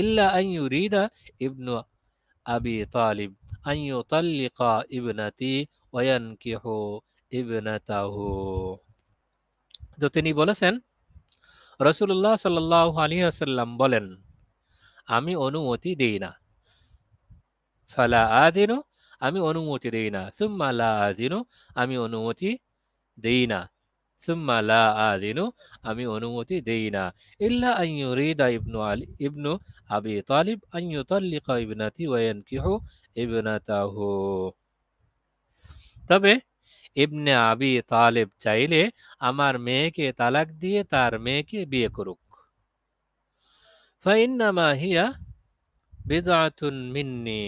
ইল্লা আইয়ুরিদা ইবনু আবি তালিব আন ইউতাল্লিকা ইবনাতি ওয়া ইয়ানকিহু ইবনাতাহু। তো তিনি বলেছেন রাসূলুল্লাহ সাল্লাল্লাহু আলাইহি ওয়াসাল্লাম বলেন আমি অনুমতি দেই না, ফালা আযিনু আমি অনুমতি দেই না, সুম্মা লা আযিনু আমি অনুমতি দেই না, সুম্মা লা আযিনু আমি অনুমতি দেই না, ইল্লা আন ইউরিদা ইবনু আবি তালিব আন ইউতাল্লিকা ইবনাতি ওয়া ইয়ানকিহু ইবনাতাহু, তবে ইবনে আবি তালেব চাইলে আমার মেয়েকে তালাক দিয়ে তার মেয়েকে বিয়ে করুক। ফাইন্নামা হিয়া বিদআতুন মিন্নি,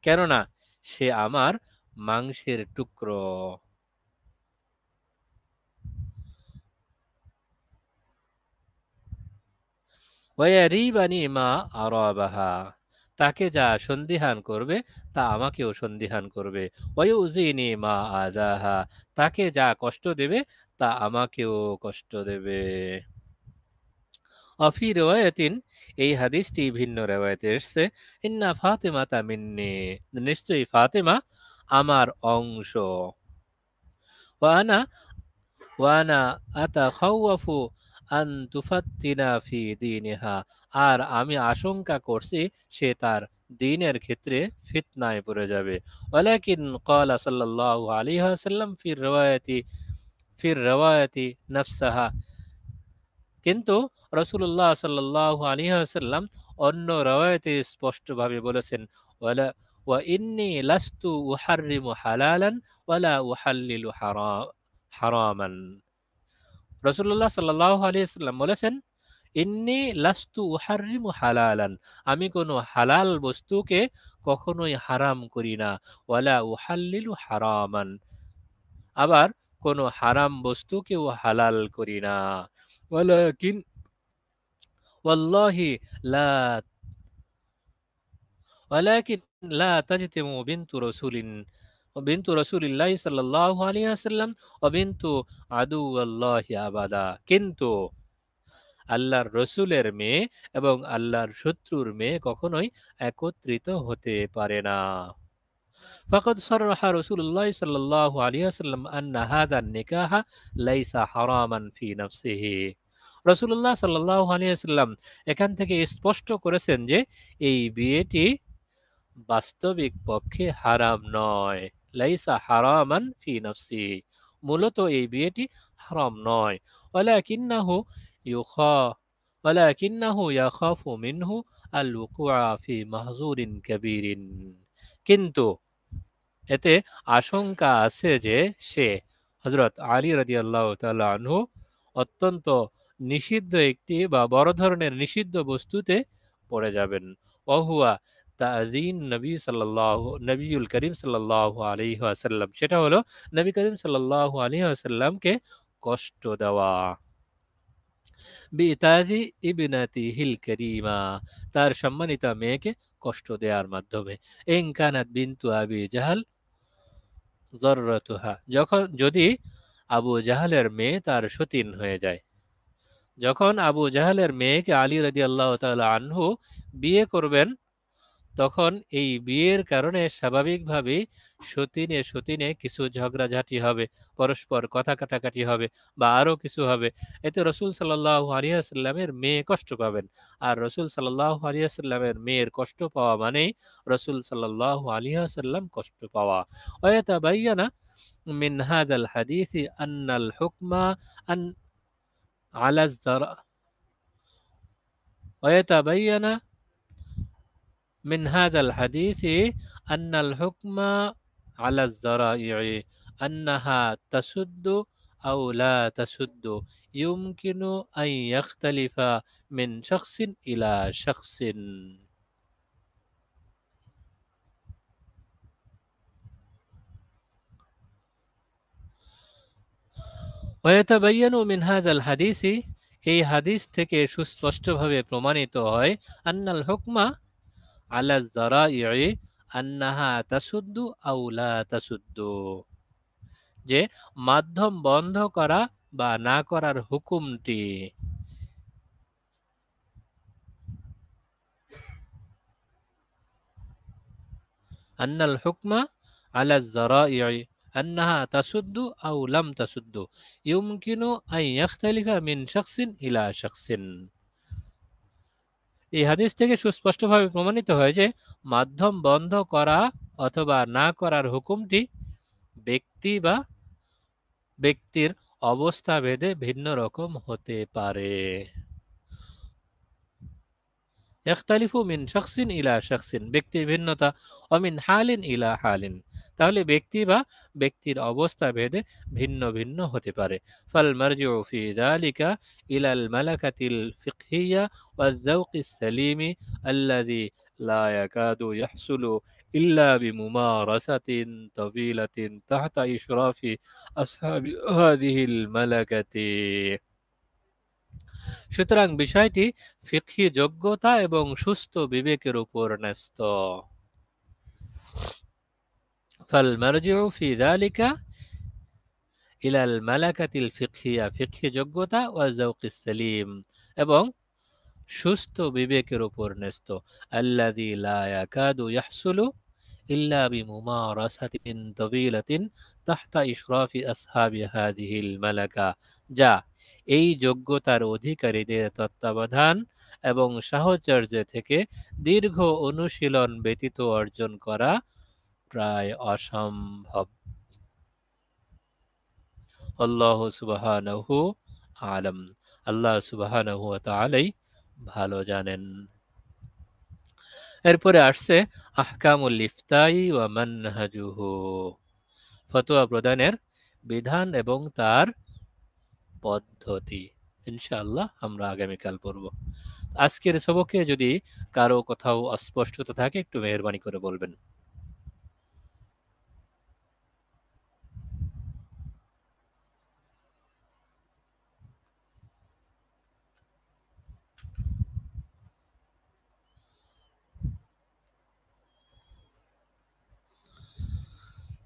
কেননা সে আমার মাংসের টুকরো। ওয়ায়ারিবানি মা আরাবাহা, তাকে যা সন্দিহান করবে তা আমাকেও সন্দিহান করবে। ওয়ায়ুজিনি মা আযাহা, তাকে যা কষ্ট দেবে তা আমাকেও কষ্ট দেবে। অফি রিওয়ায়াতিন, এই হাদিসটি ভিন্ন রিওয়ায়াতে এসেছে ইন্না ফাতিমাতা মিন্নি, নিশ্চয়ই ফাতিমা আমার অংশ। ওয়ানা ওয়ানা আতাখাওয়াফু আন তুফাত্তিনা ফি দীনিহা, আর আমি আশঙ্কা করছি সে তার দ্বীনের ক্ষেত্রে ফিতনায় পড়ে যাবে। ওয়ালাকিন ক্বালা সাল্লাল্লাহু আলাইহি ওয়াসাল্লাম ফির রিওয়ায়াতি নাফসাহা, কিন্তু রাসূলুল্লাহ সাল্লাল্লাহু আলাইহি ওয়াসাল্লাম অন্য রিওয়ায়াতে স্পষ্টভাবে বলেছেন ওয়া ইন্নী লাস্তু উহাররিমু হালালান ওয়ালা উহাল্লিলু হারামান। রাসূলুল্লাহ সাল্লাল্লাহু আলাইহি ওয়াসাল্লাম বলেছেন, ইন্নী লাস্তু উহাররিমু হালালান, আমি কোনো হালাল বস্তুকে কখনোই হারাম করি না, ওয়ালা উহাল্লিলু হারামান, আবার কোনো হারাম বস্তুকেও হালাল করি না। ওয়ালাকিন ওয়াল্লাহি লা ওয়ালাকিন লা তাজতামু বিনতু রাসূলিল্লাহি সাল্লাল্লাহু আলাইহি ওয়াসাল্লাম ওয়া বিনতু আদুওয়াল্লাহি আবাদা, কিন্তু আল্লাহর রসুলের মেয়ে এবং আল্লাহর শত্রুর মেয়ে কখনোই একত্রিত হতে পারে না। ফাকাদ সাররাহা রাসূলুল্লাহ সাল্লাল্লাহু আলাইহি ওয়াসাল্লাম আন্না হাযা নিকাহা লাইসা হারামান ফি নাফসিহি। রাসূলুল্লাহ সাল্লাল্লাহু আলাইহি ওয়াসাল্লাম এখান থেকে স্পষ্ট করেছেন যে এই বিয়েটি বাস্তবিক পক্ষে হারাম নয়। লাইসা হারামান ফি নাফসিহি, মূলত এই বিয়েটি হারাম নয়। ওয়ালাকিন্নাহু ইউখা ওয়ালাকিন্নাহু ইয়াখাফু মিনহু আল ওকুআ ফি মাহযুরিন কাবীরিন, কিন্তু এতে আশঙ্কা আছে যে সে, হযরত আলী রাদিয়াল্লাহু তাআলা আনহু, অত্যন্ত নিষিদ্ধ একটি বা বড় ধরনের নিষিদ্ধ বস্তুতে পড়ে যাবেন। ওয়াহুয়া তাযীন নবিয়ুল করিম সাল্লাল্লাহু আলাইহি ওয়াসাল্লাম, সেটা হলো নবী করিম সাল্লাল্লাহু আলাইহি ওয়াসাল্লামকে কষ্ট দেওয়া। বিতাজি ইবনাতিহিল করিমা, তার সম্মানিতা মেয়েকে কষ্ট দেওয়ার মাধ্যমে। ইন কানাত বিনতু আবি জাহল যররাতুহা, যদি আবু জাহলের মেয়ে তার সতীন হয়ে যায়। যখন আবু জাহলের মেয়েকে আলী রাদিয়াল্লাহু তাআলা আনহু বিয়ে করবেন, তখন এই বিয়ের কারণে স্বাভাবিকভাবেই সতীনে কিছু ঝগড়াঝাটি হবে, পরস্পর কথা কাটাকাটি হবে বা আরও কিছু হবে। এতে রসুল সাল্লাল্লাহু আলাইহি ওয়াসাল্লামের মেয়ে কষ্ট পাবেন, আর রসুল সাল্লাল্লাহু আলাইহি ওয়াসাল্লামের মেয়ের কষ্ট পাওয়া মানেই রসুল সাল্লাল্লাহু আলাইহি ওয়াসাল্লাম কষ্ট পাওয়া। ওয়াতাবায়্যানা মিন হাযাল হাদীসি আন্নাল হুকমা আন আলা যারা ওয়াতাবায়্যানা من هذا الحديث أن الحكم على الذرائع أنها تسد أو لا تسد يمكن أن يختلف من شخص إلى شخص. ويتبين من هذا الحديث, এই হাদিস থেকে সুস্পষ্টভাবে প্রমাণিত হয়, আন্নাল হুকমা আলা যারাই'i আন্নাহা তাসুদ্দু আও লা তাসুদ্দু, যে মাধ্যম বন্ধ করা বা না করার হুকুমটি আন্নাল হুকমা আলা যারাই'i আন্নাহা তাসুদ্দু আও লাম তাসুদ্দু ইউমকিনু আন ইয়াখতালিফা মিন শাখসিন ইলা শাখসিন। এই হাদিস থেকে সুস্পষ্টভাবে প্রমাণিত হয় যে মাধ্যম বন্ধ করা অথবা না করার হুকুমটি ব্যক্তি বা ব্যক্তির অবস্থা ভেদে ভিন্ন রকম হতে পারে। ইখতালিফু মিন শাখসিন ইলা শাখসিন, ব্যক্তির ভিন্নতা, অমিন হালিন ইলা হালিন, তাহলে ব্যক্তি বা ব্যক্তির অবস্থা ভেদে ভিন্ন ভিন্ন হতে পারে। ফাল মারজিউ ফি যালিকা ইলাল মালাকাতিল ফিকহিয়া ওয়াজ যাওকিস সালিমি আল্লাযী লা ইয়াকাদু ইয়াহসুলু ইল্লা বিমুমারাসাতিন তাওয়িলাতিন তাহতা ইশরাফি আসহাবি হাযিহিল মালাকাতি। সুতরাং বিষয়টি ফিকহি যোগ্যতা এবং সুস্থ বিবেকের উপর ন্যস্ত। ফাল মারজিউ ফি যালিকা ইলাল মালাকাতিল ফিকহিয়া, ফিকহি যোগ্যতা ওয়া যাওকিস সালিম, এবং সুস্থ বিবেকের উপর ন্যস্ত। আল্লাযী লা ইয়াকাদু ইয়াহসুলু ইল্লা বিমুমারাসাতিন তাওয়িলাতিন তাহতা ইশরাফি আসহাবি হাযিহিল মালাকা, যা এই যোগ্যতার অধিকারীদের তত্ত্বাবধান এবং সাহচর্য থেকে দীর্ঘ অনুশীলন ব্যতীত অর্জন করা প্রায় অসম্ভব। আল্লাহু সুবহানাহু আলাম, আল্লাহ সুবহানাহু ওয়া তাআলাই ভালো জানেন। এরপরে আসছে আহকামুল ইফতাই ওয়া মানহাজুহু, ফতোয়া প্রদানের বিধান এবং তার পদ্ধতি। ইনশাআল্লাহ আমরা আগামীকাল পড়ব। আজকের সবকে যদি কারো কোথাও অস্পষ্টতা থাকে একটু মেহেরবানি করে বলবেন।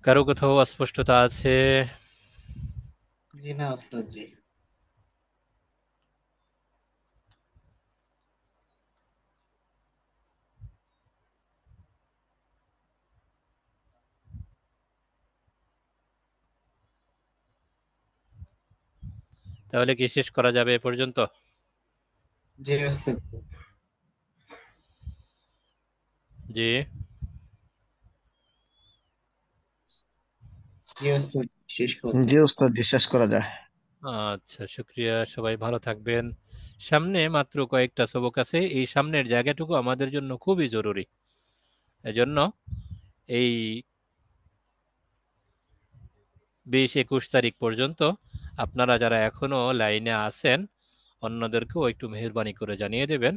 কারো কোথাও অস্পষ্টতা আছে? জি না ওস্তাদ জি। তাহলে কি শেষ করা যাবে এ পর্যন্ত? জি ওস্তাদ। জি জি ওস্তাদ শেষ করুন। জি ওস্তাদ জি, শেষ করা যায়। আচ্ছা, শুক্রিয়া। সবাই ভালো থাকবেন। সামনে মাত্র কয়েকটা সবক আছে, এই সামনের জায়গাটুকু আমাদের জন্য খুবই জরুরি। এজন্য এই 20-21 তারিখ পর্যন্ত আপনারা যারা এখনো লাইনে আছেন অন্যদেরকেও একটু মেহেরবানি করে জানিয়ে দেবেন,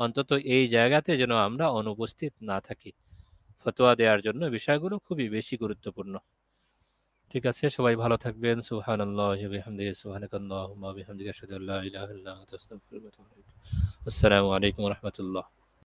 অন্তত এই জায়গাতে যেন আমরা অনুপস্থিত না থাকি। ফতোয়া দেওয়ার জন্য বিষয়গুলো খুবই বেশি গুরুত্বপূর্ণ। ঠিক আছে, সবাই ভালো থাকবেন। সুবহানাল্লাহি ওয়া বিহামদিহি, সুবহানাকাল্লাহুম্মা ওয়া বিহামদিকা, আশহাদু আল্লা ইলাহা ইল্লা আনতা, আস্তাগফিরুকা ওয়া আতুবু ইলাইক। আসসালামু আলাইকুম ওয়া রাহমাতুল্লাহ।